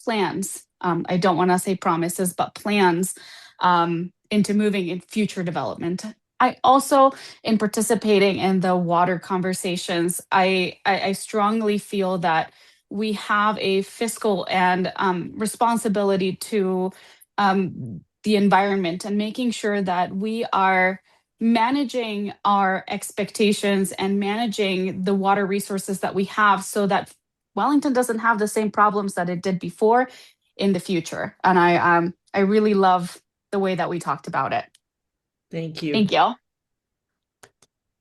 H: plans. I don't want to say promises, but plans into moving in future development. I also, in participating in the water conversations, I strongly feel that we have a fiscal and responsibility to the environment and making sure that we are managing our expectations and managing the water resources that we have so that Wellington doesn't have the same problems that it did before in the future. And I really love the way that we talked about it.
A: Thank you.
H: Thank you.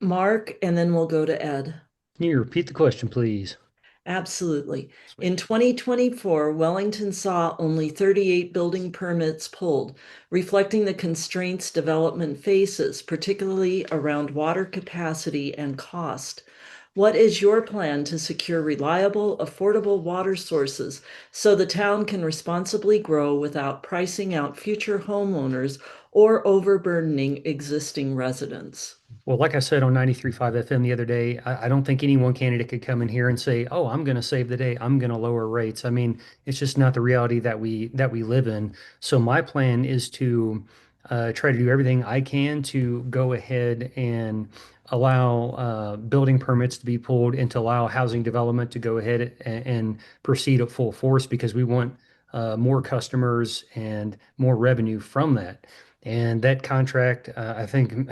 A: Mark, and then we'll go to Ed.
I: Can you repeat the question, please?
A: Absolutely. In 2024, Wellington saw only 38 building permits pulled, reflecting the constraints development faces, particularly around water capacity and cost. What is your plan to secure reliable, affordable water sources so the town can responsibly grow without pricing out future homeowners or overburdening existing residents?
I: Well, like I said on 93.5 FM the other day, I don't think any one candidate could come in here and say, "Oh, I'm going to save the day. I'm going to lower rates." I mean, it's just not the reality that we live in. So my plan is to try to do everything I can to go ahead and allow building permits to be pulled and to allow housing development to go ahead and proceed at full force because we want more customers and more revenue from that. And that contract, I think,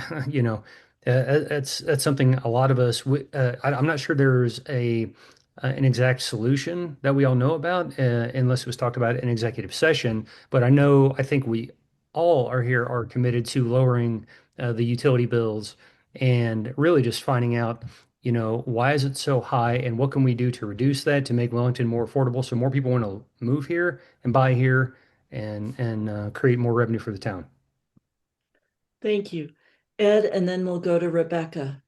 I: that's something a lot of us. I'm not sure there's an exact solution that we all know about, unless it was talked about in executive session. But I think we all are committed to lowering the utility bills and really just finding out, why is it so high and what can we do to reduce that to make Wellington more affordable so more people want to move here and buy here and create more revenue for the town.
A: Thank you. Ed, and then we'll go to Rebecca.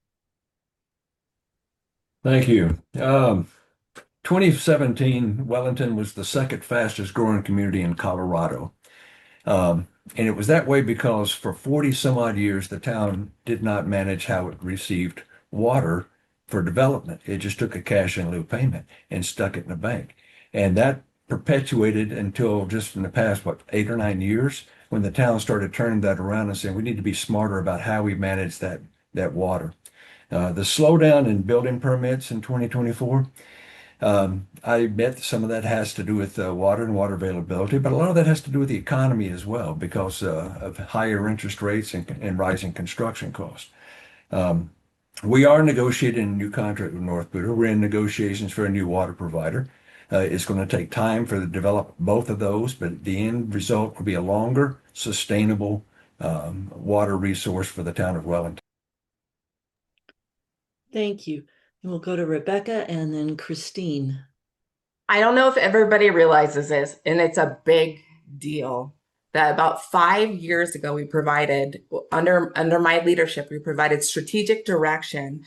B: Thank you. 2017, Wellington was the second fastest growing community in Colorado. And it was that way because for 40 some odd years, the town did not manage how it received water for development. It just took a cash in lieu payment and stuck it in the bank. And that perpetuated until just in the past, 8 or 9 years, when the town started turning that around and saying, we need to be smarter about how we manage that water. The slowdown in building permits in 2024, I bet some of that has to do with water and water availability, but a lot of that has to do with the economy as well because of higher interest rates and rising construction costs. We are negotiating a new contract with North Pewter. We're in negotiations for a new water provider. It's going to take time for to develop both of those, but the end result will be a longer, sustainable water resource for the town of Wellington.
A: Thank you. And we'll go to Rebecca and then Christine.
C: I don't know if everybody realizes this, and it's a big deal, that about 5 years ago, we provided, under my leadership, we provided strategic direction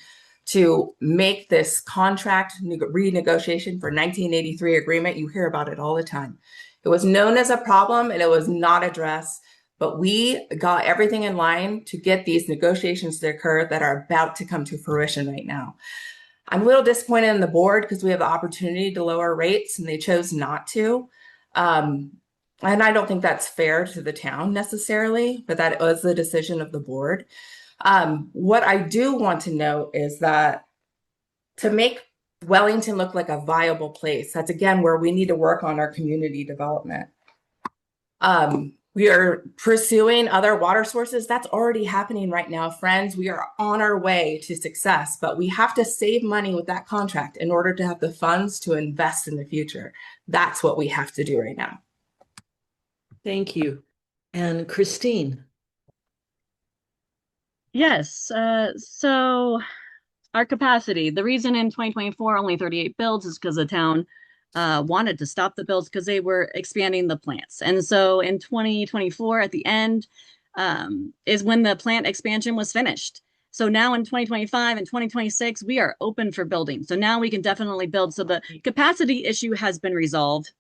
C: to make this contract renegotiation for 1983 agreement. You hear about it all the time. It was known as a problem and it was not addressed, but we got everything in line to get these negotiations to occur that are about to come to fruition right now. I'm a little disappointed in the board because we have the opportunity to lower rates and they chose not to. And I don't think that's fair to the town necessarily, but that was the decision of the board. What I do want to note is that to make Wellington look like a viable place, that's again where we need to work on our community development. We are pursuing other water sources. That's already happening right now, friends. We are on our way to success, but we have to save money with that contract in order to have the funds to invest in the future. That's what we have to do right now.
A: Thank you. And Christine.
K: Yes. So our capacity, the reason in 2024 only 38 builds is because the town wanted to stop the builds because they were expanding the plants. And so in 2024 at the end is when the plant expansion was finished. So now in 2025 and 2026, we are open for building. So now we can definitely build. So the capacity issue has been resolved.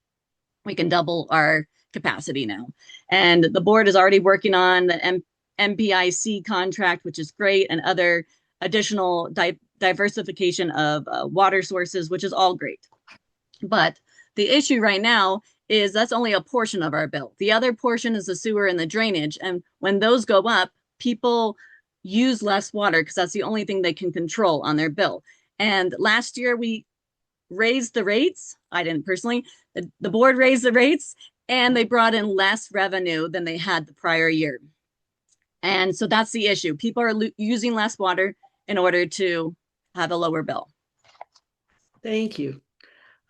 K: We can double our capacity now. And the board is already working on the MPIC contract, which is great, and other additional diversification of water sources, which is all great. But the issue right now is that's only a portion of our bill. The other portion is the sewer and the drainage. And when those go up, people use less water because that's the only thing they can control on their bill. And last year we raised the rates. I didn't personally. The board raised the rates and they brought in less revenue than they had the prior year. And so that's the issue. People are using less water in order to have a lower bill.
A: Thank you.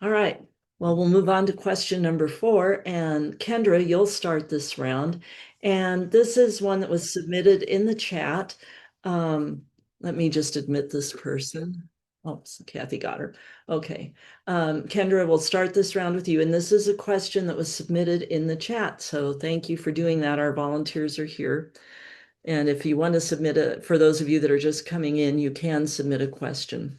A: All right. Well, we'll move on to question number 4. And Kendra, you'll start this round. And this is one that was submitted in the chat. Let me just admit this person. Oh, Kathy got her. Okay. Kendra, we'll start this round with you. And this is a question that was submitted in the chat. So thank you for doing that. Our volunteers are here. And if you want to submit for those of you that are just coming in, you can submit a question.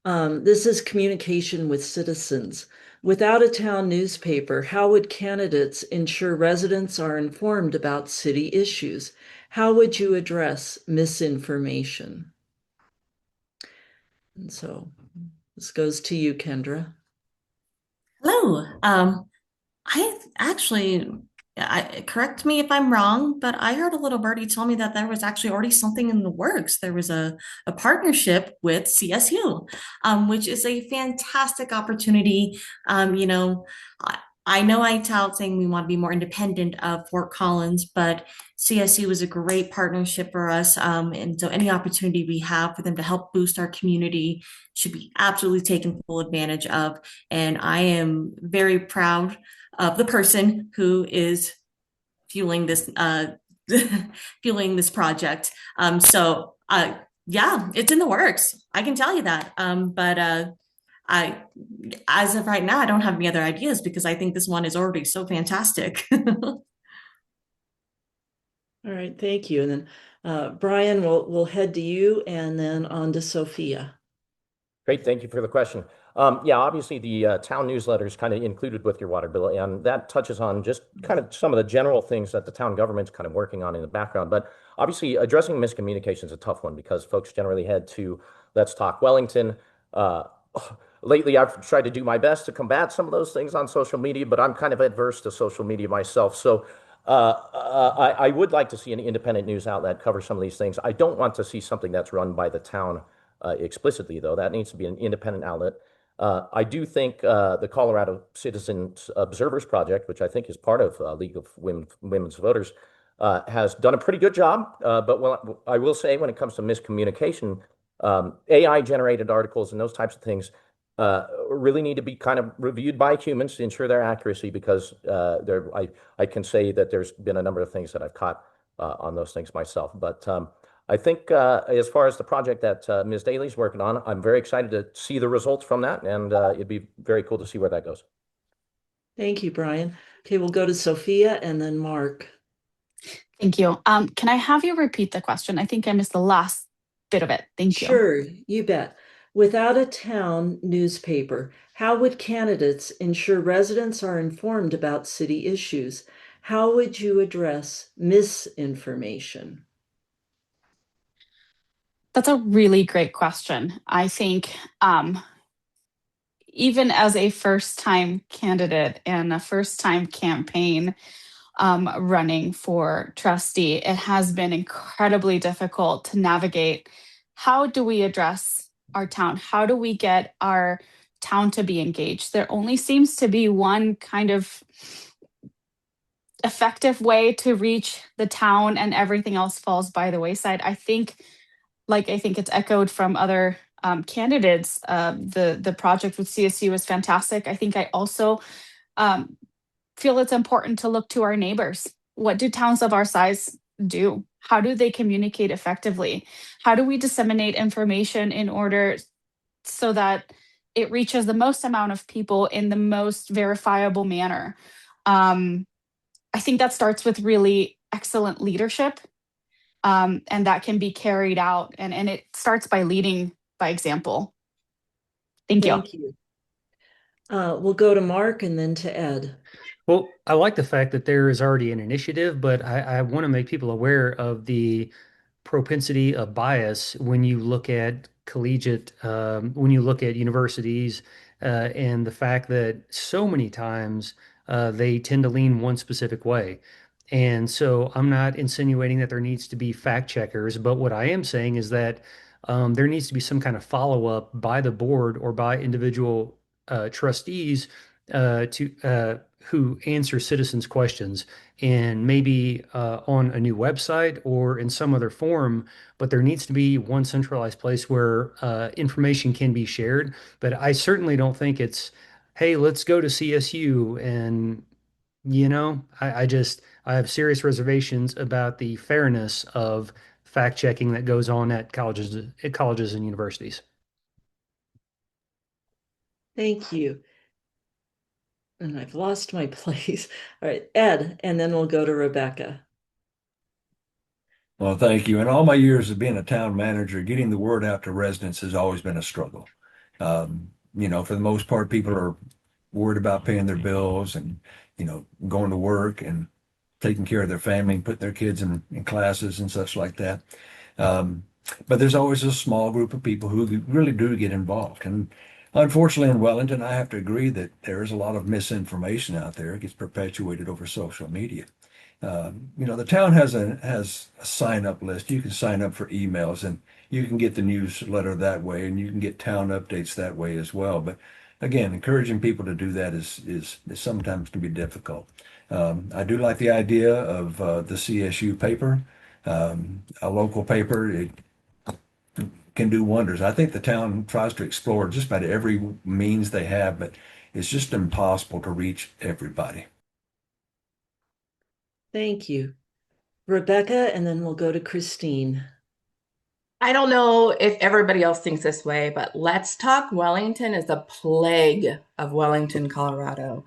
A: This is communication with citizens. Without a town newspaper, how would candidates ensure residents are informed about city issues? How would you address misinformation? And so this goes to you, Kendra.
F: Hello. I actually, correct me if I'm wrong, but I heard a little birdie tell me that there was actually already something in the works. There was a partnership with CSU, which is a fantastic opportunity. I know I tout saying we want to be more independent of Fort Collins, but CSU is a great partnership for us. And so any opportunity we have for them to help boost our community should be absolutely taken full advantage of. And I am very proud of the person who is fueling this fueling this project. Yeah, it's in the works. I can tell you that. As of right now, I don't have any other ideas because I think this one is already so fantastic.
A: All right, thank you. And then Brian, we'll head to you and then on to Sophia.
G: Great, thank you for the question. Yeah, obviously the town newsletter is kind of included with your water bill, and that touches on just kind of some of the general things that the town government's kind of working on in the background. But obviously addressing miscommunication is a tough one because folks generally head to Let's Talk Wellington. Lately, I've tried to do my best to combat some of those things on social media, but I'm kind of adverse to social media myself. So I would like to see an independent news outlet cover some of these things. I don't want to see something that's run by the town explicitly, though. That needs to be an independent outlet. I do think the Colorado Citizens Observers Project, which I think is part of League of Women's Voters, has done a pretty good job. But I will say when it comes to miscommunication, AI-generated articles and those types of things, really need to be kind of reviewed by humans to ensure their accuracy, because I can say that there's been a number of things that I've caught on those things myself. But I think as far as the project that Ms. Daly's working on, I'm very excited to see the results from that, and it'd be very cool to see where that goes.
A: Thank you, Brian. Okay, we'll go to Sophia and then Mark.
H: Thank you. Can I have you repeat the question? I think I missed the last bit of it. Thank you.
A: Sure, you bet. Without a town newspaper, how would candidates ensure residents are informed about city issues? How would you address misinformation?
H: That's a really great question. I think even as a first-time candidate and a first-time campaign running for trustee, it has been incredibly difficult to navigate. How do we address our town? How do we get our town to be engaged? There only seems to be one kind of effective way to reach the town, and everything else falls by the wayside. I think it's echoed from other candidates. The project with CSU is fantastic. I think I also feel it's important to look to our neighbors. What do towns of our size do? How do they communicate effectively? How do we disseminate information in order so that it reaches the most amount of people in the most verifiable manner? I think that starts with really excellent leadership, and that can be carried out. And it starts by leading by example. Thank you.
A: Thank you. We'll go to Mark and then to Ed.
I: Well, I like the fact that there is already an initiative, but I want to make people aware of the propensity of bias when you look at when you look at universities, and the fact that so many times they tend to lean one specific way. And so I'm not insinuating that there needs to be fact checkers, but what I am saying is that there needs to be some kind of follow-up by the board or by individual trustees to who answer citizens' questions, and maybe on a new website or in some other form. But there needs to be one centralized place where information can be shared. But I certainly don't think it's, hey, let's go to CSU. And I have serious reservations about the fairness of fact checking that goes on at colleges and universities.
A: Thank you. And I've lost my place. All right, Ed, and then we'll go to Rebecca.
B: Well, thank you. In all my years of being a town manager, getting the word out to residents has always been a struggle. For the most part, people are worried about paying their bills and, going to work and taking care of their family and putting their kids in classes and such like that. But there's always a small group of people who really do get involved. And unfortunately, in Wellington, I have to agree that there is a lot of misinformation out there. It gets perpetuated over social media. The town has a sign up list. You can sign up for emails, and you can get the newsletter that way, and you can get town updates that way as well. But again, encouraging people to do that is sometimes can be difficult. I do like the idea of the CSU paper, a local paper. It can do wonders. I think the town tries to explore just about every means they have, but it's just impossible to reach everybody.
A: Thank you. Rebecca, and then we'll go to Christine.
C: I don't know if everybody else thinks this way, but Let's Talk Wellington is a plague of Wellington, Colorado.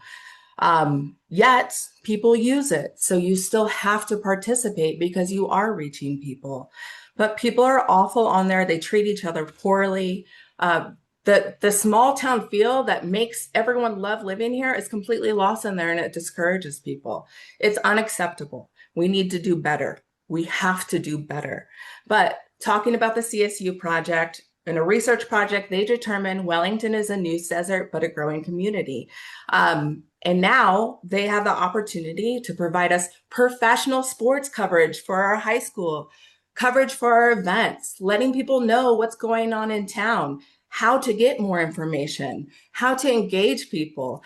C: Yet people use it. So you still have to participate because you are reaching people. But people are awful on there. They treat each other poorly. The small town feel that makes everyone love living here is completely lost in there, and it discourages people. It's unacceptable. We need to do better. We have to do better. But talking about the CSU project, in a research project, they determined Wellington is a news desert, but a growing community. And now they have the opportunity to provide us professional sports coverage for our high school, coverage for our events, letting people know what's going on in town, how to get more information, how to engage people.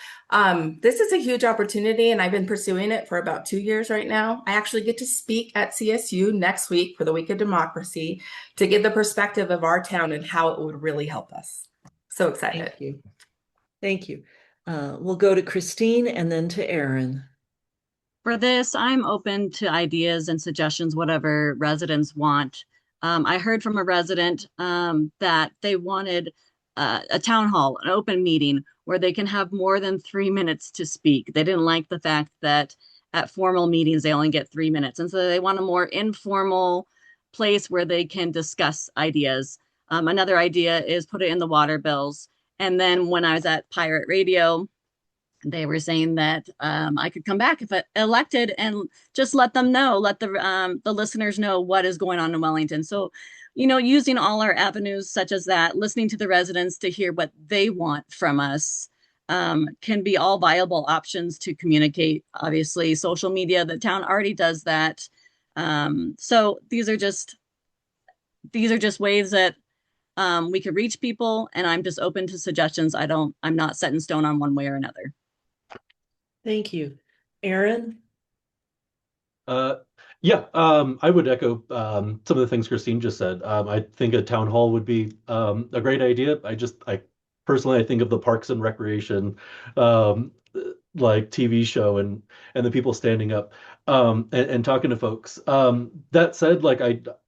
C: This is a huge opportunity, and I've been pursuing it for about 2 years right now. I actually get to speak at CSU next week for the Week of Democracy to give the perspective of our town and how it would really help us. So excited.
A: Thank you. Thank you. We'll go to Christine and then to Aaron.
K: For this, I'm open to ideas and suggestions, whatever residents want. I heard from a resident that they wanted a town hall, an open meeting where they can have more than 3 minutes to speak. They didn't like the fact that at formal meetings, they only get 3 minutes. And so they want a more informal place where they can discuss ideas. Another idea is put it in the water bills. And then when I was at Pirate Radio, they were saying that I could come back if elected and just let them know, let the listeners know what is going on in Wellington. So, using all our avenues such as that, listening to the residents to hear what they want from us can be all viable options to communicate. Obviously, social media, the town already does that. So these are just ways that we could reach people, and I'm just open to suggestions. I'm not set in stone on one way or another.
A: Thank you. Aaron?
E: Yeah, I would echo some of the things Christine just said. I think a town hall would be a great idea. I personally, I think of the Parks and Recreation um, like TV show and the people standing up and talking to folks. That said, like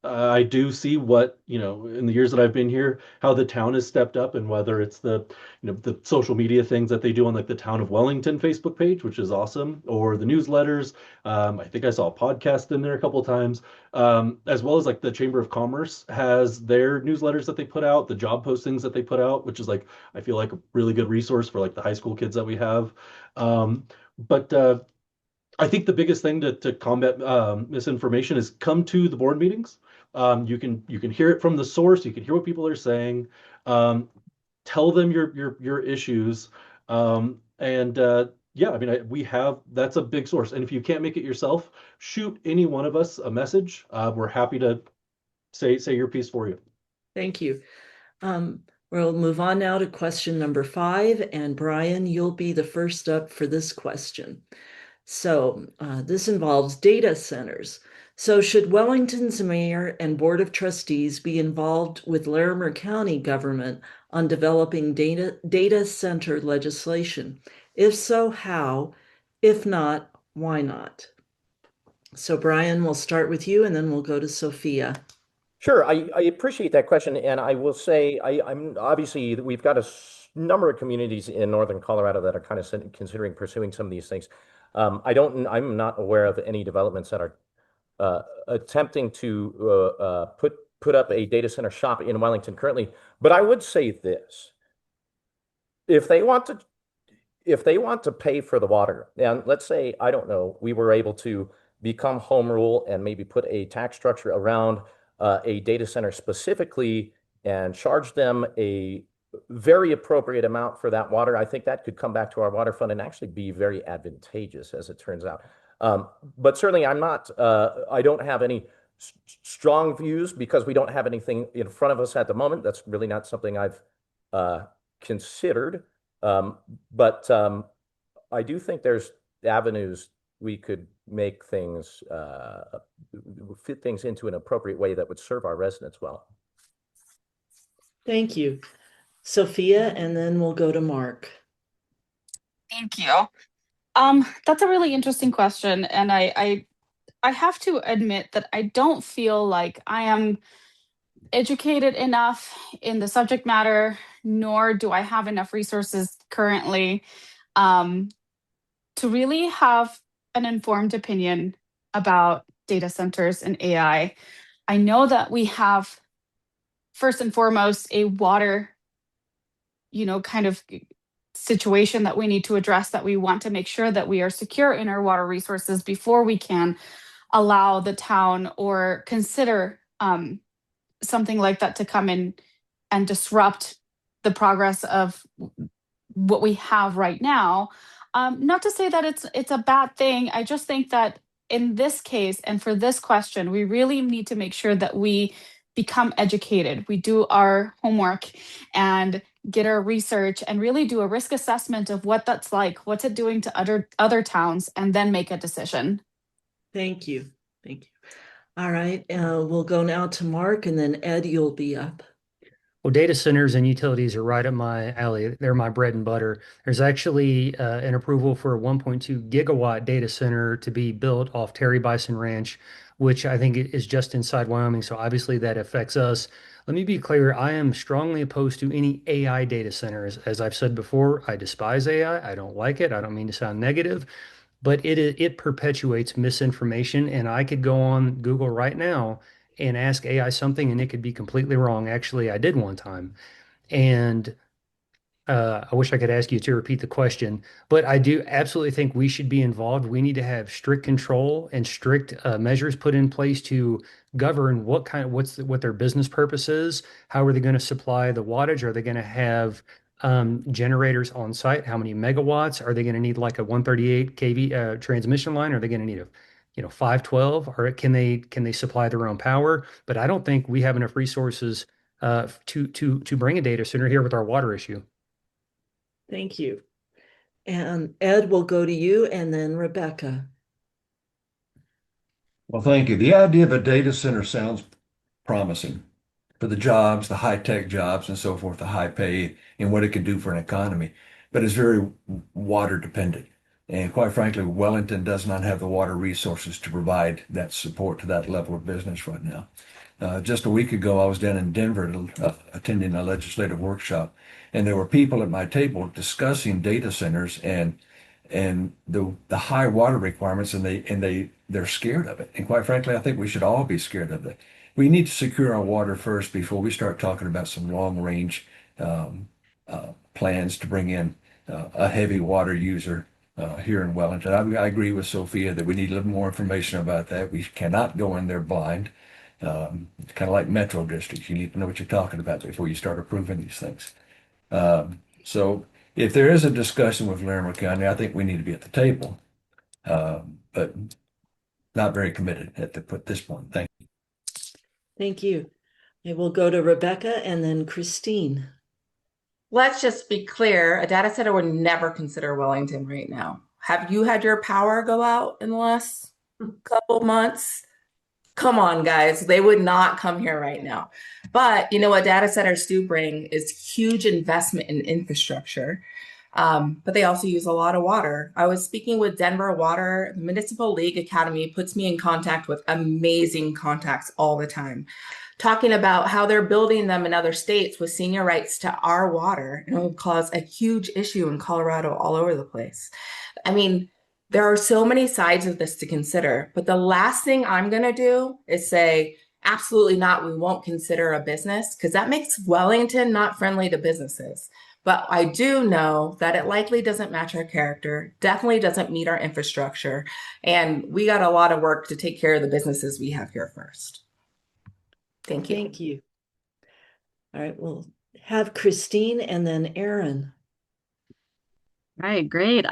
E: I do see what, in the years that I've been here, how the town has stepped up, and whether it's the social media things that they do on like the Town of Wellington Facebook page, which is awesome, or the newsletters. I think I saw a podcast in there a couple of times, as well as like the Chamber of Commerce has their newsletters that they put out, the job postings that they put out, which is like, I feel like a really good resource for like the high school kids that we have. But I think the biggest thing to combat misinformation is come to the board meetings. You can hear it from the source. You can hear what people are saying. Tell them your issues. Yeah, I mean, that's a big source. And if you can't make it yourself, shoot any one of us a message. We're happy to say your piece for you.
A: Thank you. We'll move on now to question number 5. And Brian, you'll be the first up for this question. So this involves data centers. So should Wellington's mayor and board of trustees be involved with Larimer County government on developing data center legislation? If so, how? If not, why not? So Brian, we'll start with you and then we'll go to Sophia.
G: Sure, I appreciate that question, and I will say I'm obviously we've got a number of communities in northern Colorado that are kind of considering pursuing some of these things. I'm not aware of any developments that are attempting to put up a data center shop in Wellington currently. But I would say this: if they want to pay for the water, and let's say, I don't know, we were able to become home rule and maybe put a tax structure around a data center specifically and charge them a very appropriate amount for that water, I think that could come back to our water fund and actually be very advantageous, as it turns out. But certainly I don't have any strong views because we don't have anything in front of us at the moment. That's really not something I've considered. But I do think there's avenues we could make things, fit things into an appropriate way that would serve our residents well.
A: Thank you. Sophia, and then we'll go to Mark.
H: Thank you. That's a really interesting question. And I have to admit that I don't feel like I am educated enough in the subject matter, nor do I have enough resources currently to really have an informed opinion about data centers and AI. I know that we have, first and foremost, a water, kind of situation that we need to address, that we want to make sure that we are secure in our water resources before we can allow the town or consider something like that to come in and disrupt the progress of what we have right now. Not to say that it's a bad thing. I just think that in this case and for this question, we really need to make sure that we become educated. We do our homework and get our research and really do a risk assessment of what that's like, what's it doing to other towns, and then make a decision.
A: Thank you. Thank you. All right, we'll go now to Mark, and then Ed, you'll be up.
I: Well, data centers and utilities are right up my alley. They're my bread and butter. There's actually an approval for a 1.2 gigawatt data center to be built off Terry Bison Ranch, which I think is just inside Wyoming. So obviously that affects us. Let me be clear, I am strongly opposed to any AI data centers. As I've said before, I despise AI. I don't like it. I don't mean to sound negative, but it perpetuates misinformation. And I could go on Google right now and ask AI something, and it could be completely wrong. Actually, I did one time, and I wish I could ask you to repeat the question, but I do absolutely think we should be involved. We need to have strict control and strict measures put in place to govern what their business purpose is. How are they going to supply the wattage? Are they going to have generators on site? How many megawatts? Are they going to need like a 138 kV transmission line? Are they going to need a 512, or can they supply their own power? But I don't think we have enough resources to bring a data center here with our water issue.
A: Thank you. And Ed, will go to you, and then Rebecca.
B: Well, thank you. The idea of a data center sounds promising for the jobs, the high-tech jobs and so forth, the high pay and what it can do for an economy, but it's very water dependent. And quite frankly, Wellington does not have the water resources to provide that support to that level of business right now. Just a week ago, I was down in Denver attending a legislative workshop, and there were people at my table discussing data centers and the high water requirements, and they're scared of it. And quite frankly, I think we should all be scared of it. We need to secure our water first before we start talking about some long range plans to bring in a heavy water user here in Wellington. I agree with Sophia that we need a little more information about that. We cannot go in there blind. It's kind of like metro districts. You need to know what you're talking about before you start approving these things. So if there is a discussion with Larimer County, I think we need to be at the table, but not very committed at this point. Thank you.
A: Thank you. I will go to Rebecca and then Christine.
C: Let's just be clear, a data center would never consider Wellington right now. Have you had your power go out in the last couple months? Come on, guys. They would not come here right now. But you know what data centers do bring is huge investment in infrastructure. But they also use a lot of water. I was speaking with Denver Water. The Municipal League Academy puts me in contact with amazing contacts all the time, talking about how they're building them in other states with senior rights to our water. And it will cause a huge issue in Colorado all over the place. I mean, there are so many sides of this to consider, but the last thing I'm going to do is say, absolutely not, we won't consider a business, because that makes Wellington not friendly to businesses. But I do know that it likely doesn't match our character, definitely doesn't meet our infrastructure, and we got a lot of work to take care of the businesses we have here first. Thank you.
A: Thank you. All right, we'll have Christine and then Aaron.
K: Right, great.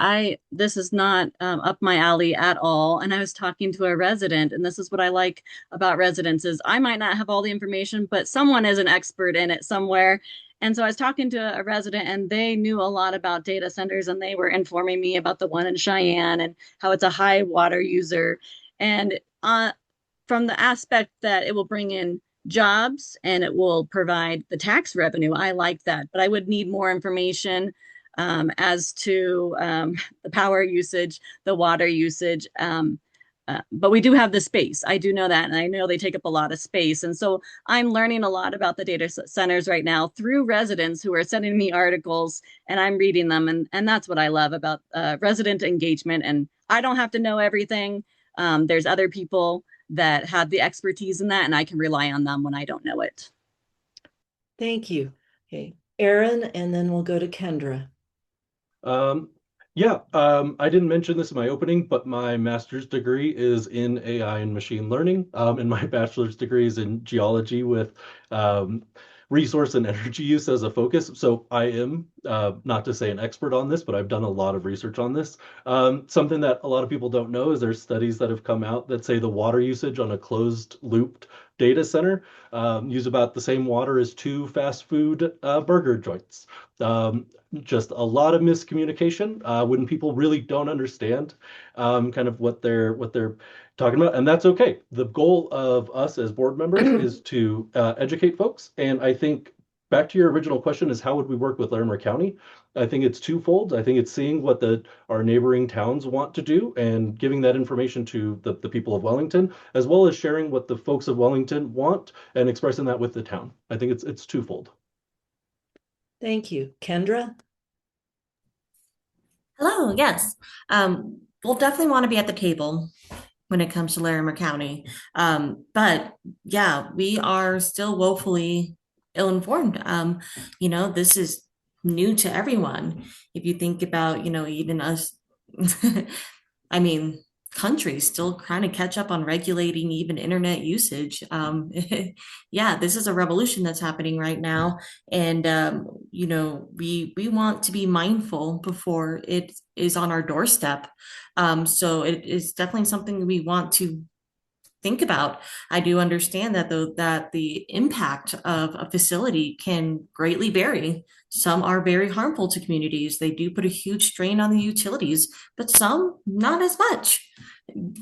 K: This is not up my alley at all. And I was talking to a resident, and this is what I like about residents is I might not have all the information, but someone is an expert in it somewhere. And so I was talking to a resident, and they knew a lot about data centers, and they were informing me about the one in Cheyenne and how it's a high water user. And from the aspect that it will bring in jobs and it will provide the tax revenue, I like that. But I would need more information as to the power usage, the water usage. But we do have the space. I do know that. And I know they take up a lot of space. And so I'm learning a lot about the data centers right now through residents who are sending me articles, and I'm reading them. And that's what I love about resident engagement. And I don't have to know everything. There's other people that have the expertise in that, and I can rely on them when I don't know it.
A: Thank you. Okay, Aaron, and then we'll go to Kendra.
E: I didn't mention this in my opening, but my master's degree is in AI and machine learning, and my bachelor's degree is in geology with resource and energy use as a focus. So I am, not to say an expert on this, but I've done a lot of research on this. Something that a lot of people don't know is there's studies that have come out that say the water usage on a closed looped data center use about the same water as 2 fast food burger joints. Just a lot of miscommunication when people really don't understand kind of what they're talking about, and that's okay. The goal of us as board members is to educate folks, and I think back to your original question is how would we work with Larimer County? I think it's twofold. I think it's seeing what our neighboring towns want to do and giving that information to the people of Wellington, as well as sharing what the folks of Wellington want and expressing that with the town. I think it's twofold.
A: Thank you. Kendra?
F: Hello, yes. We'll definitely want to be at the table when it comes to Larimer County. But yeah, we are still woefully ill-informed. This is new to everyone. If you think about, even us, I mean, countries still trying to catch up on regulating even internet usage. Yeah, this is a revolution that's happening right now. And we want to be mindful before it is on our doorstep. So it is definitely something we want to think about. I do understand that though that the impact of a facility can greatly vary. Some are very harmful to communities. They do put a huge strain on the utilities, but some not as much. And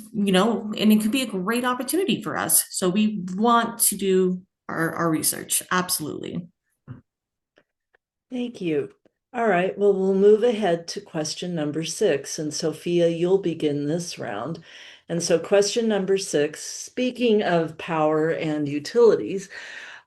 F: it could be a great opportunity for us. So we want to do our research. Absolutely.
A: Thank you. All right, well, we'll move ahead to question number 6. And Sophia, you'll begin this round. And so question number 6, speaking of power and utilities,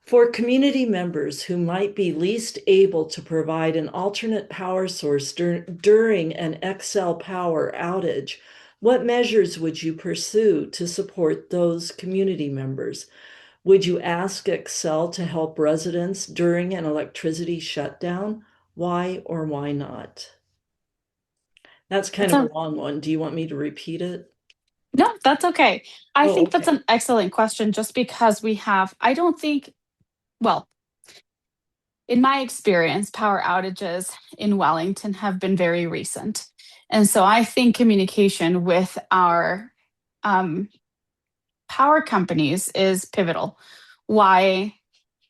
A: for community members who might be least able to provide an alternate power source during an Xcel power outage, what measures would you pursue to support those community members? Would you ask Xcel to help residents during an electricity shutdown? Why or why not? That's kind of a long one. Do you want me to repeat it?
H: No, that's okay. I
A: Oh,
H: think that's
A: okay.
H: an excellent question just because I don't think, well, in my experience, power outages in Wellington have been very recent. And so I think communication with our power companies is pivotal. Why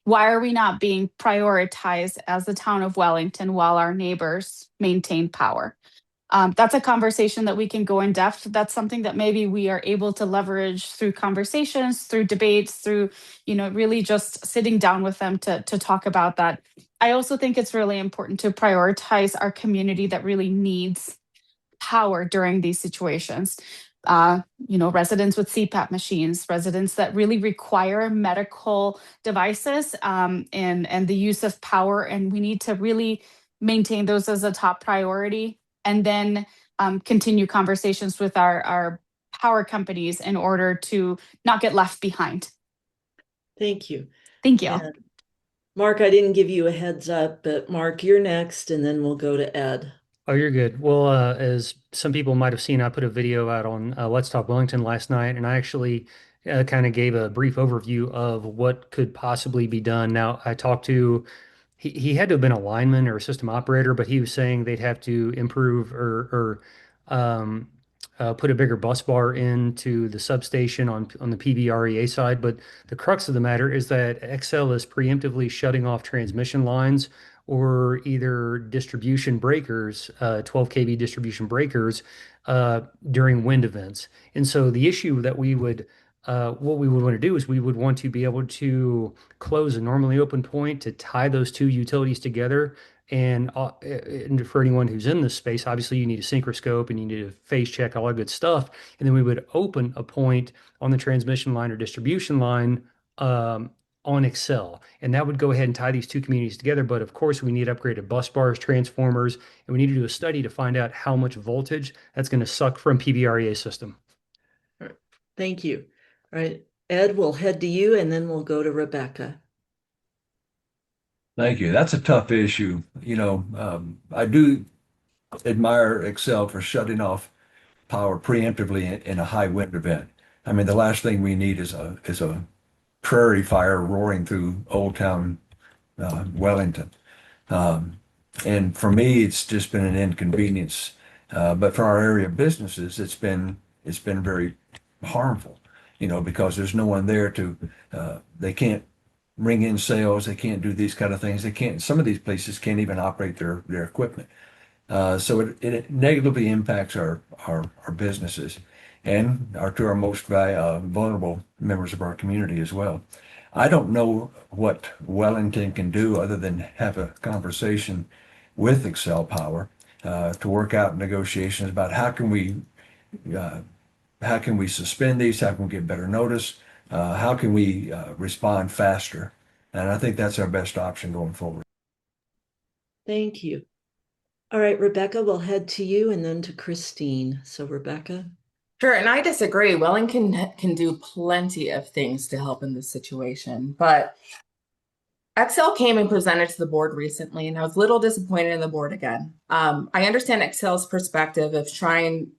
H: are we not being prioritized as the town of Wellington while our neighbors maintain power? That's a conversation that we can go in depth. That's something that maybe we are able to leverage through conversations, through debates, through, really just sitting down with them to talk about that. I also think it's really important to prioritize our community that really needs power during these situations. Residents with CPAP machines, residents that really require medical devices, and the use of power. And we need to really maintain those as a top priority, and then continue conversations with our power companies in order to not get left behind.
A: Thank you.
H: Thank you.
A: And Mark, I didn't give you a heads up, but Mark, you're next, and then we'll go to Ed.
I: Oh, you're good. Well, as some people might have seen, I put a video out on Let's Talk Wellington last night, and I actually kind of gave a brief overview of what could possibly be done. Now, I talked to he had to have been a lineman or a system operator, but he was saying they'd have to improve or put a bigger bus bar into the substation on the PVREA side. But the crux of the matter is that Xcel is preemptively shutting off transmission lines or either distribution breakers, 12 kV distribution breakers during wind events. And so the issue that what we would want to do is we would want to be able to close a normally open point to tie those two utilities together. And for anyone who's in this space, obviously you need a synchroscope and you need a phase check, all that good stuff. And then we would open a point on the transmission line or distribution line on Excel, and that would go ahead and tie these two communities together. But of course, we need upgraded bus bars, transformers, and we need to do a study to find out how much voltage that's going to suck from PVREA system.
A: All right. Thank you. All right, Ed, we'll head to you, and then we'll go to Rebecca.
B: Thank you. That's a tough issue. I do admire Excel for shutting off power preemptively in a high wind event. I mean, the last thing we need is a prairie fire roaring through Old Town Wellington. And for me, it's just been an inconvenience. But for our area businesses, it's been very harmful, because there's no one there they can't ring in sales, they can't do these kind of things. Some of these places can't even operate their equipment. So it negatively impacts our businesses and to our most vulnerable members of our community as well. I don't know what Wellington can do other than have a conversation with Excel Power to work out negotiations about uh, how can we suspend these? How can we get better notice? How can we respond faster? And I think that's our best option going forward.
A: Thank you. All right, Rebecca, we'll head to you and then to Christine. So Rebecca.
C: Sure, and I disagree. Wellington can do plenty of things to help in this situation, but Excel came and presented to the board recently, and I was a little disappointed in the board again. I understand Excel's perspective of trying,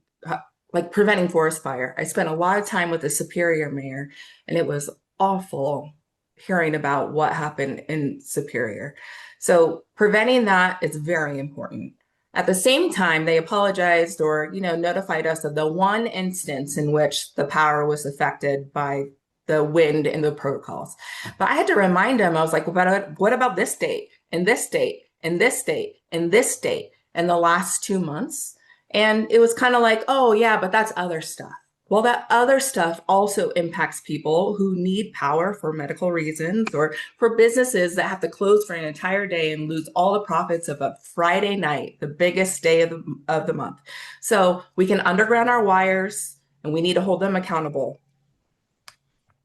C: like preventing forest fire. I spent a lot of time with the Superior mayor, and it was awful hearing about what happened in Superior. So preventing that is very important. At the same time, they apologized or, notified us of the one instance in which the power was affected by the wind and the protocols. But I had to remind them, I was like, what about this date and this date and this date and this date and the last 2 months? And it was kind of like, oh yeah, but that's other stuff. Well, that other stuff also impacts people who need power for medical reasons or for businesses that have to close for an entire day and lose all the profits of a Friday night, the biggest day of the month. So we can underground our wires and we need to hold them accountable.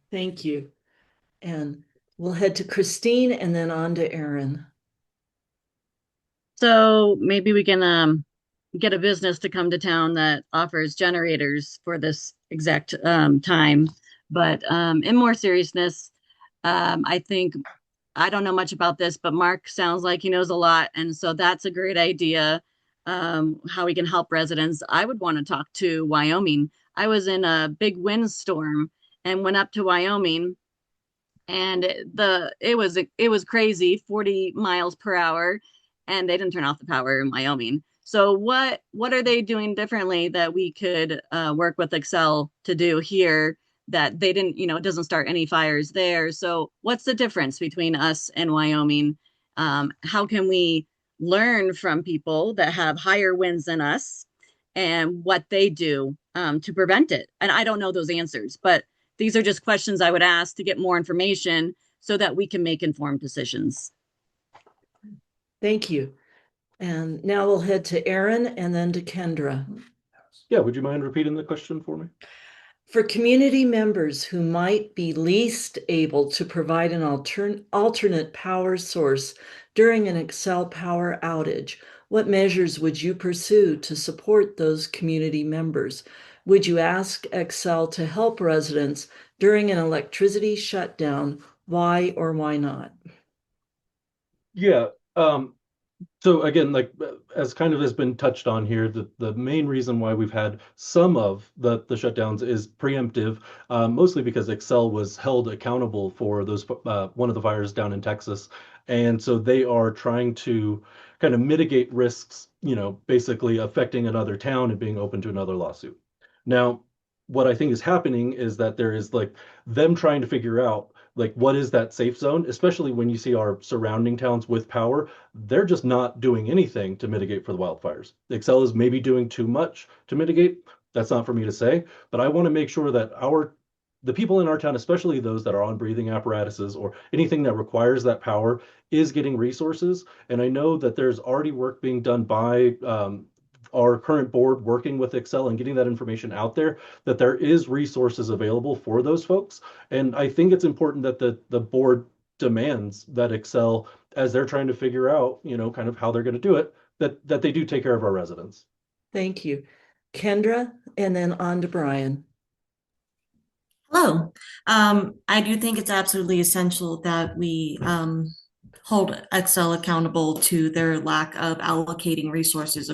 A: Thank you. And we'll head to Christine and then on to Aaron.
K: So maybe we can get a business to come to town that offers generators for this exact time. But in more seriousness, I think I don't know much about this, but Mark sounds like he knows a lot. And so that's a great idea, how we can help residents. I would want to talk to Wyoming. I was in a big windstorm and went up to Wyoming, and it was crazy, 40 miles per hour, and they didn't turn off the power in Wyoming. So what are they doing differently that we could work with Excel to do here that they didn't, it doesn't start any fires there. So what's the difference between us and Wyoming? How can we learn from people that have higher winds than us and what they do to prevent it? And I don't know those answers, but these are just questions I would ask to get more information so that we can make informed decisions.
A: Thank you. And now we'll head to Aaron and then to Kendra.
E: Yeah, would you mind repeating the question for me?
A: For community members who might be least able to provide an alternate power source during an Excel power outage, what measures would you pursue to support those community members? Would you ask Excel to help residents during an electricity shutdown? Why or why not?
E: Yeah. So again, like as kind of has been touched on here, the main reason why we've had some of the shutdowns is preemptive, mostly because Excel was held accountable for those one of the fires down in Texas, and so they are trying to kind of mitigate risks, basically affecting another town and being open to another lawsuit. Now, what I think is happening is that there is like them trying to figure out like what is that safe zone, especially when you see our surrounding towns with power. They're just not doing anything to mitigate for the wildfires. Excel is maybe doing too much to mitigate. That's not for me to say, but I want to make sure that the people in our town, especially those that are on breathing apparatuses or anything that requires that power, is getting resources. And I know that there's already work being done by our current board working with Excel and getting that information out there, that there is resources available for those folks. And I think it's important that the board demands that Excel, as they're trying to figure out, kind of how they're going to do it, that they do take care of our residents.
A: Thank you. Kendra, and then on to Brian.
F: Hello. I do think it's absolutely essential that we hold Excel accountable to their lack of allocating resources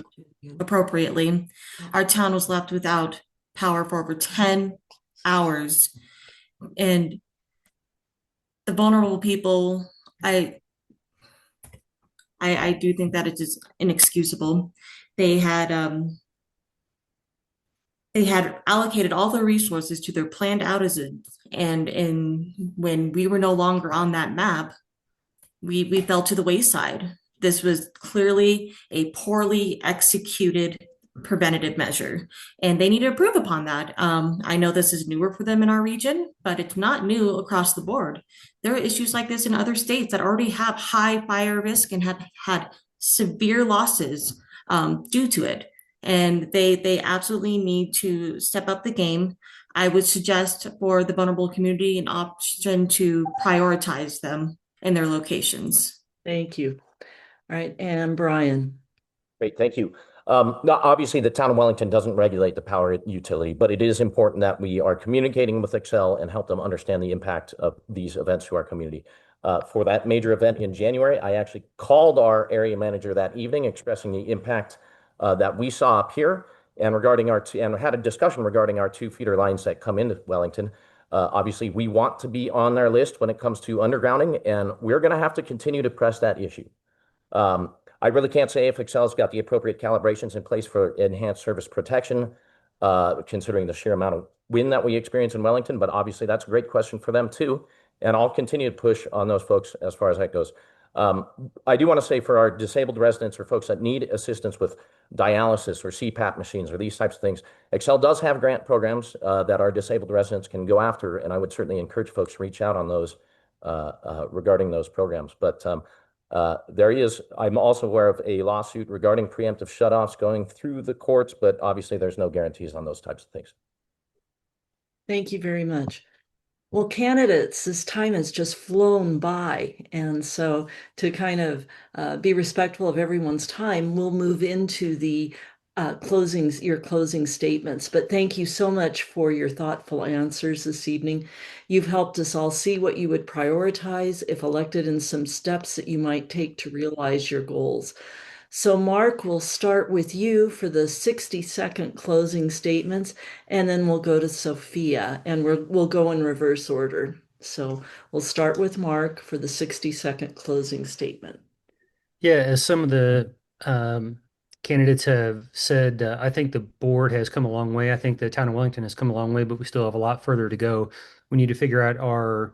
F: appropriately. Our town was left without power for over 10 hours. And the vulnerable people, I do think that it is inexcusable. They had allocated all their resources to their planned outages, and when we were no longer on that map, we fell to the wayside. This was clearly a poorly executed preventative measure, and they need to improve upon that. I know this is newer for them in our region, but it's not new across the board. There are issues like this in other states that already have high fire risk and have had severe losses due to it. And they absolutely need to step up the game. I would suggest for the vulnerable community an option to prioritize them in their locations.
A: Thank you. All right, and Brian.
G: Great, thank you. Now, obviously, the town of Wellington doesn't regulate the power utility, but it is important that we are communicating with Excel and help them understand the impact of these events to our community. For that major event in January, I actually called our area manager that evening, expressing the impact that we saw up here and regarding and had a discussion regarding our 2 feeder lines that come into Wellington. Obviously, we want to be on their list when it comes to undergrounding, and we're going to have to continue to press that issue. I really can't say if Excel's got the appropriate calibrations in place for enhanced service protection, considering the sheer amount of wind that we experience in Wellington, but obviously that's a great question for them too. And I'll continue to push on those folks as far as that goes. I do want to say for our disabled residents or folks that need assistance with dialysis or CPAP machines or these types of things, Excel does have grant programs that our disabled residents can go after, and I would certainly encourage folks to reach out on those regarding those programs. But I'm also aware of a lawsuit regarding preemptive shutoffs going through the courts, but obviously there's no guarantees on those types of things.
A: Thank you very much. Well, candidates, this time has just flown by. And so to kind of be respectful of everyone's time, we'll move into the your closing statements. But thank you so much for your thoughtful answers this evening. You've helped us all see what you would prioritize if elected and some steps that you might take to realize your goals. So Mark, we'll start with you for the 60-second closing statements, and then we'll go to Sophia, and we'll go in reverse order. So we'll start with Mark for the 60-second closing statement.
I: Yeah, as some of the candidates have said, I think the board has come a long way. I think the town of Wellington has come a long way, but we still have a lot further to go. We need to figure out our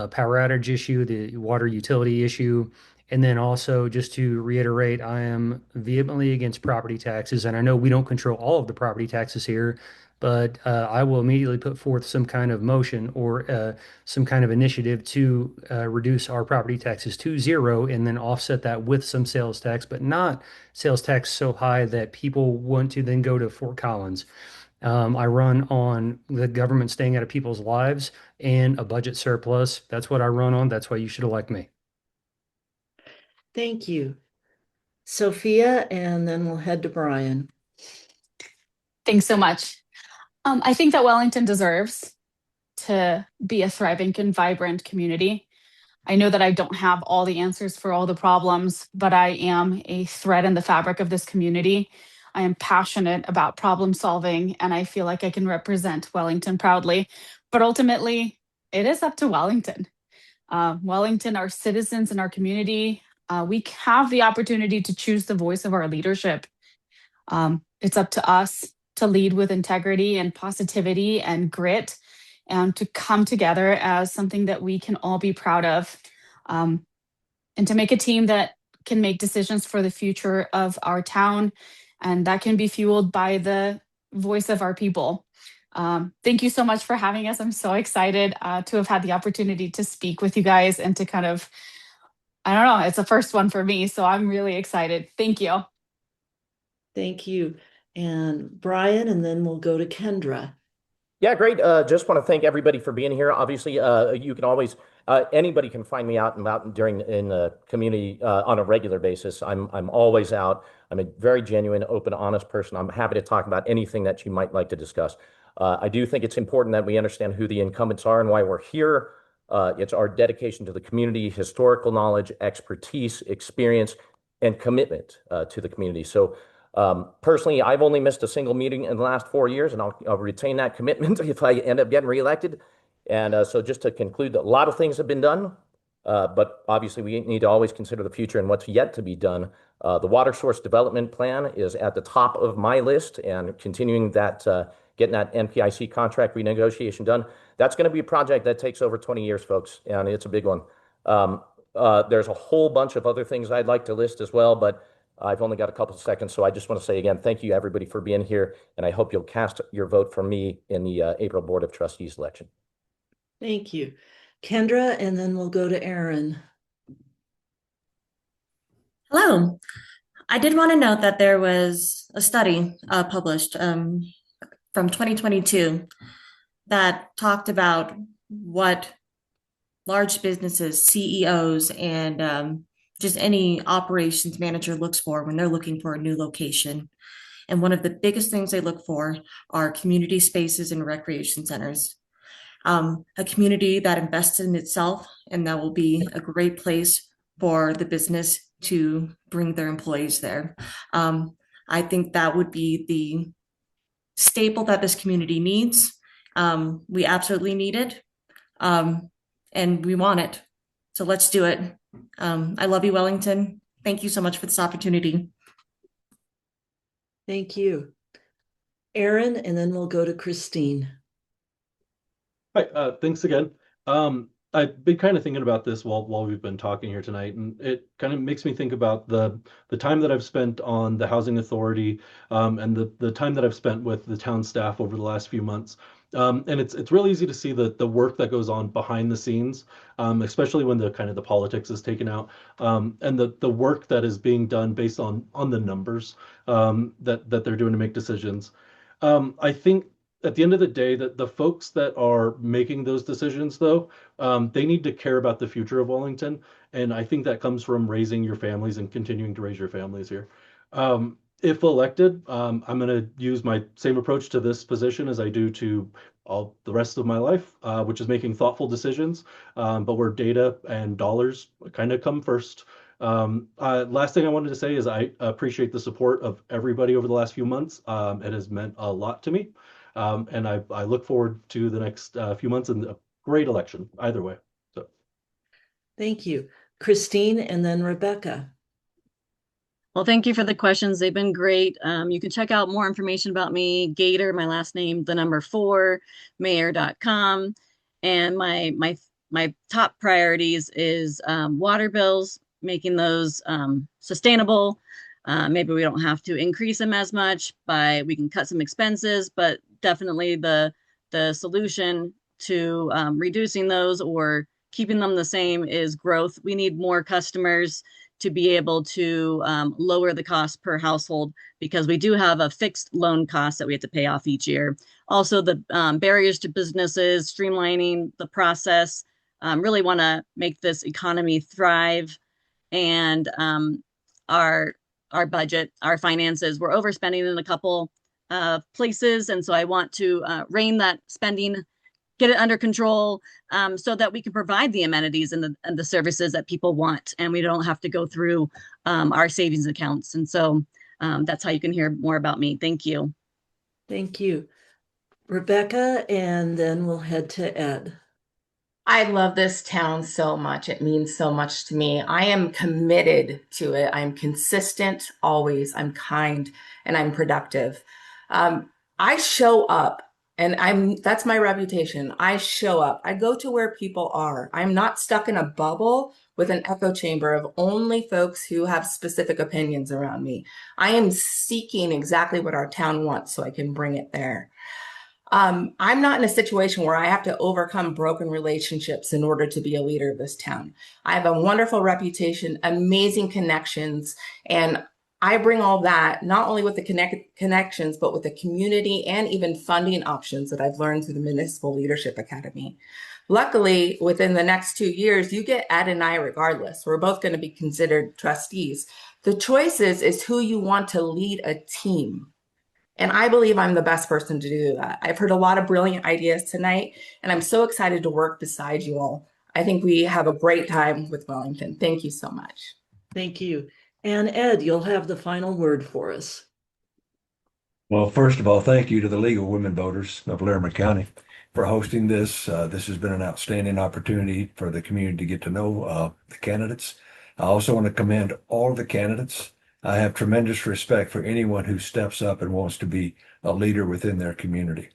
I: power outage issue, the water utility issue. And then also, just to reiterate, I am vehemently against property taxes. And I know we don't control all of the property taxes here, but I will immediately put forth some kind of motion or some kind of initiative to reduce our property taxes to 0 and then offset that with some sales tax, but not sales tax so high that people want to then go to Fort Collins. I run on the government staying out of people's lives and a budget surplus. That's what I run on. That's why you should elect me.
A: Thank you. Sophia, and then we'll head to Brian.
H: Thanks so much. I think that Wellington deserves to be a thriving and vibrant community. I know that I don't have all the answers for all the problems, but I am a thread in the fabric of this community. I am passionate about problem solving, and I feel like I can represent Wellington proudly. But ultimately, it is up to Wellington. Wellington, our citizens and our community, we have the opportunity to choose the voice of our leadership. It's up to us to lead with integrity and positivity and grit, and to come together as something that we can all be proud of, and to make a team that can make decisions for the future of our town, and that can be fueled by the voice of our people. Thank you so much for having us. I'm so excited to have had the opportunity to speak with you guys and to kind of, I don't know, it's the first one for me, so I'm really excited. Thank you.
A: Thank you. And Brian, and then we'll go to Kendra.
G: Yeah, great. Just want to thank everybody for being here. Obviously, you can always, anybody can find me out and about in the community on a regular basis. I'm always out. I'm a very genuine, open, honest person. I'm happy to talk about anything that you might like to discuss. I do think it's important that we understand who the incumbents are and why we're here. It's our dedication to the community, historical knowledge, expertise, experience, and commitment to the community. So personally, I've only missed a single meeting in the last 4 years, and I'll retain that commitment if I end up getting reelected. And so just to conclude, a lot of things have been done, but obviously we need to always consider the future and what's yet to be done. The water source development plan is at the top of my list, and continuing that, getting that NPIC contract renegotiation done. That's going to be a project that takes over 20 years, folks, and it's a big one. There's a whole bunch of other things I'd like to list as well, but I've only got a couple of seconds, so I just want to say again, thank you everybody for being here, and I hope you'll cast your vote for me in the April Board of Trustees election.
A: Thank you. Kendra, and then we'll go to Aaron.
F: Hello. I did want to note that there was a study published from 2022 that talked about what large businesses, CEOs, and just any operations manager looks for when they're looking for a new location. And one of the biggest things they look for are community spaces and recreation centers. A community that invests in itself, and that will be a great place for the business to bring their employees there. I think that would be the staple that this community needs. We absolutely need it, and we want it. So let's do it. I love you, Wellington. Thank you so much for this opportunity.
A: Thank you. Aaron, and then we'll go to Christine.
E: Hi, thanks again. I've been kind of thinking about this while we've been talking here tonight, and it kind of makes me think about the time that I've spent on the Housing Authority, and the time that I've spent with the town staff over the last few months. And it's really easy to see the work that goes on behind the scenes, especially when the kind of the politics is taken out, and the work that is being done based on the numbers that they're doing to make decisions. I think at the end of the day, that the folks that are making those decisions, though, they need to care about the future of Wellington. And I think that comes from raising your families and continuing to raise your families here. If elected, I'm going to use my same approach to this position as I do to all the rest of my life, which is making thoughtful decisions, but where data and dollars kind of come first. Last thing I wanted to say is I appreciate the support of everybody over the last few months. It has meant a lot to me. And I look forward to the next few months and a great election either way. So,
A: Thank you. Christine, and then Rebecca.
K: Well, thank you for the questions. They've been great. You can check out more information about me, Gator, my last name, the number 4, mayor.com. And my top priorities is water bills, making those sustainable. Maybe we don't have to increase them as much, we can cut some expenses, but definitely the solution to reducing those or keeping them the same is growth. We need more customers to be able to lower the cost per household, because we do have a fixed loan cost that we have to pay off each year. Also, the barriers to businesses, streamlining the process, really want to make this economy thrive. And our budget, our finances, we're overspending in a couple places. And so I want to rein that spending, get it under control, so that we can provide the amenities and the services that people want, and we don't have to go through our savings accounts. And so that's how you can hear more about me. Thank you.
A: Thank you. Rebecca, and then we'll head to Ed.
C: I love this town so much. It means so much to me. I am committed to it. I'm consistent always. I'm kind, and I'm productive. I show up, and that's my reputation. I show up. I go to where people are. I'm not stuck in a bubble with an echo chamber of only folks who have specific opinions around me. I am seeking exactly what our town wants so I can bring it there. I'm not in a situation where I have to overcome broken relationships in order to be a leader of this town. I have a wonderful reputation, amazing connections, and I bring all that, not only with the connections, but with the community and even funding options that I've learned through the Municipal Leadership Academy. Luckily, within the next 2 years, you get Ed and I regardless. We're both going to be considered trustees. The choice is who you want to lead a team. And I believe I'm the best person to do that. I've heard a lot of brilliant ideas tonight, and I'm so excited to work beside you all. I think we have a great time with Wellington. Thank you so much.
A: Thank you. And Ed, you'll have the final word for us.
B: Well, first of all, thank you to the League of Women Voters of Larimer County for hosting this. This has been an outstanding opportunity for the community to get to know the candidates. I also want to commend all of the candidates. I have tremendous respect for anyone who steps up and wants to be a leader within their community.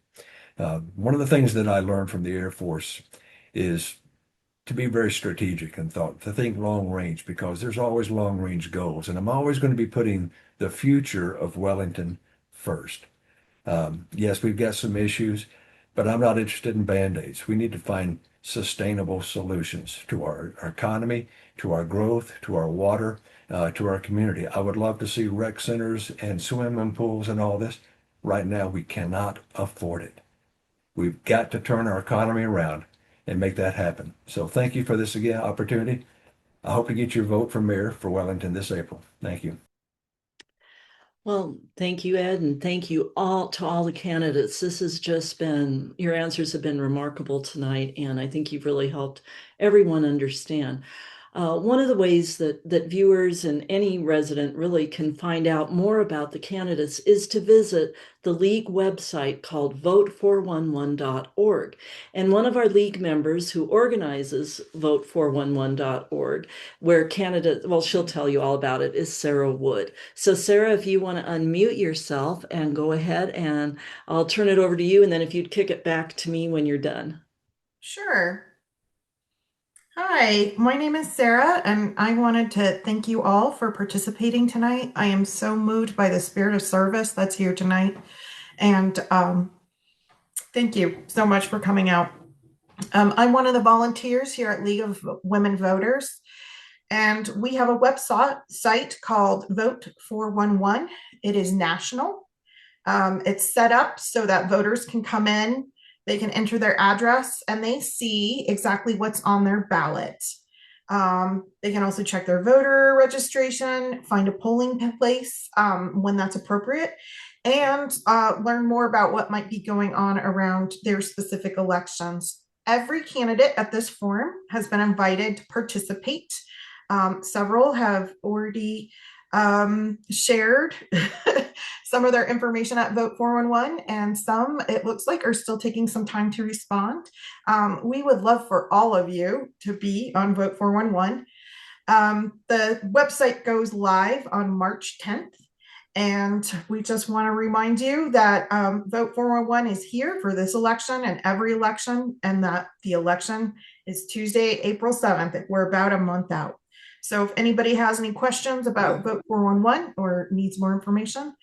B: One of the things that I learned from the Air Force is to be very strategic and thought, to think long range, because there's always long range goals. And I'm always going to be putting the future of Wellington first. Yes, we've got some issues, but I'm not interested in band-aids. We need to find sustainable solutions to our economy, to our growth, to our water, to our community. I would love to see rec centers and swimming pools and all this. Right now, we cannot afford it. We've got to turn our economy around and make that happen. So thank you for this again opportunity. I hope to get your vote for mayor for Wellington this April. Thank you.
A: Well, thank you, Ed, and thank you all to all the candidates. This has just been, your answers have been remarkable tonight, and I think you've really helped everyone understand. One of the ways that viewers and any resident really can find out more about the candidates is to visit the League website called vote411.org. And one of our League members who organizes vote411.org, where candidates, well, she'll tell you all about it, is Sarah Wood. So Sarah, if you want to unmute yourself and go ahead, and I'll turn it over to you. And then if you'd kick it back to me when you're done.
L: Sure. Hi, my name is Sarah, and I wanted to thank you all for participating tonight. I am so moved by the spirit of service that's here tonight. And thank you so much for coming out. I'm one of the volunteers here at League of Women Voters, and we have a website called Vote 411. It is national. It's set up so that voters can come in, they can enter their address, and they see exactly what's on their ballot. They can also check their voter registration, find a polling place when that's appropriate, and learn more about what might be going on around their specific elections. Every candidate at this forum has been invited to participate. Several have already shared some of their information at Vote 411, and some, it looks like, are still taking some time to respond. We would love for all of you to be on Vote 411. The website goes live on March 10th, and we just want to remind you that Vote 411 is here for this election and every election, and that the election is Tuesday, April 7th. We're about a month out. So if anybody has any questions about Vote 411 or needs more information,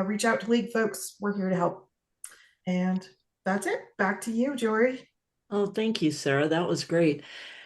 L: reach out to League folks. We're here to help. And that's it. Back to you, Jory.
A: Oh, thank you, Sarah. That was great.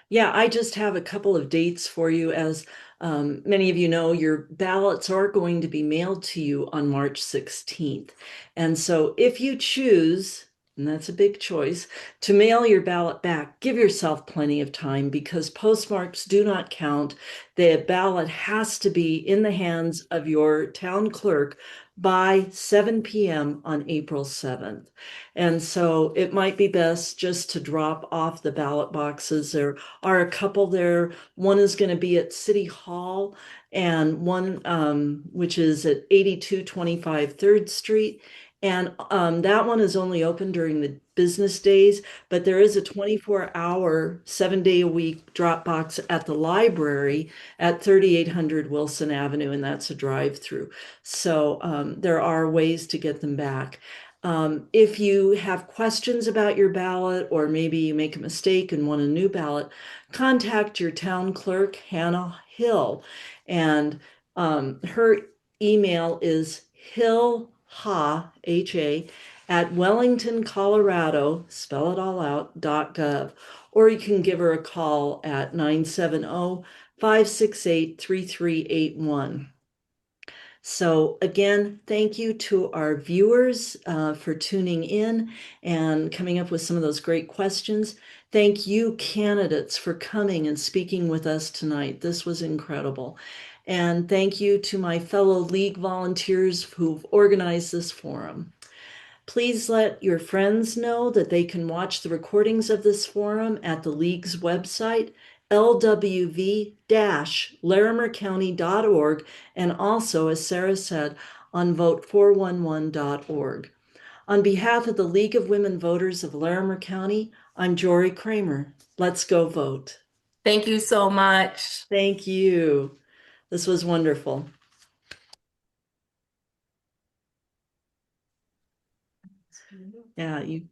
A: Yeah, I just have a couple of dates for you. As many of you know, your ballots are going to be mailed to you on March 16th. And so if you choose, and that's a big choice, to mail your ballot back, give yourself plenty of time, because postmarks do not count. The ballot has to be in the hands of your town clerk by 7 p.m. on April 7th. And so it might be best just to drop off the ballot boxes. There are a couple there. One is going to be at City Hall, and one which is at 8225 3rd Street. And that one is only open during the business days, but there is a 24-hour, 7-day-a-week drop box at the library at 3800 Wilson Avenue, and that's a drive-through. So there are ways to get them back. If you have questions about your ballot, or maybe you make a mistake and want a new ballot, contact your town clerk, Hannah Hill, and her email is hillha, H-A, at Wellington, Colorado, spell it all out, .gov, or you can give her a call at 970-568-3381. So again, thank you to our viewers for tuning in and coming up with some of those great questions. Thank you, candidates, for coming and speaking with us tonight. This was incredible. And thank you to my fellow League volunteers who've organized this forum. Please let your friends know that they can watch the recordings of this forum at the League's website, lwv-larimercounty.org, and also, as Sarah said, on vote411.org. On behalf of the League of Women Voters of Larimer County, I'm Jory Kramer. Let's go vote.
C: Thank you so much.
A: Thank you. This was wonderful. Yeah, you.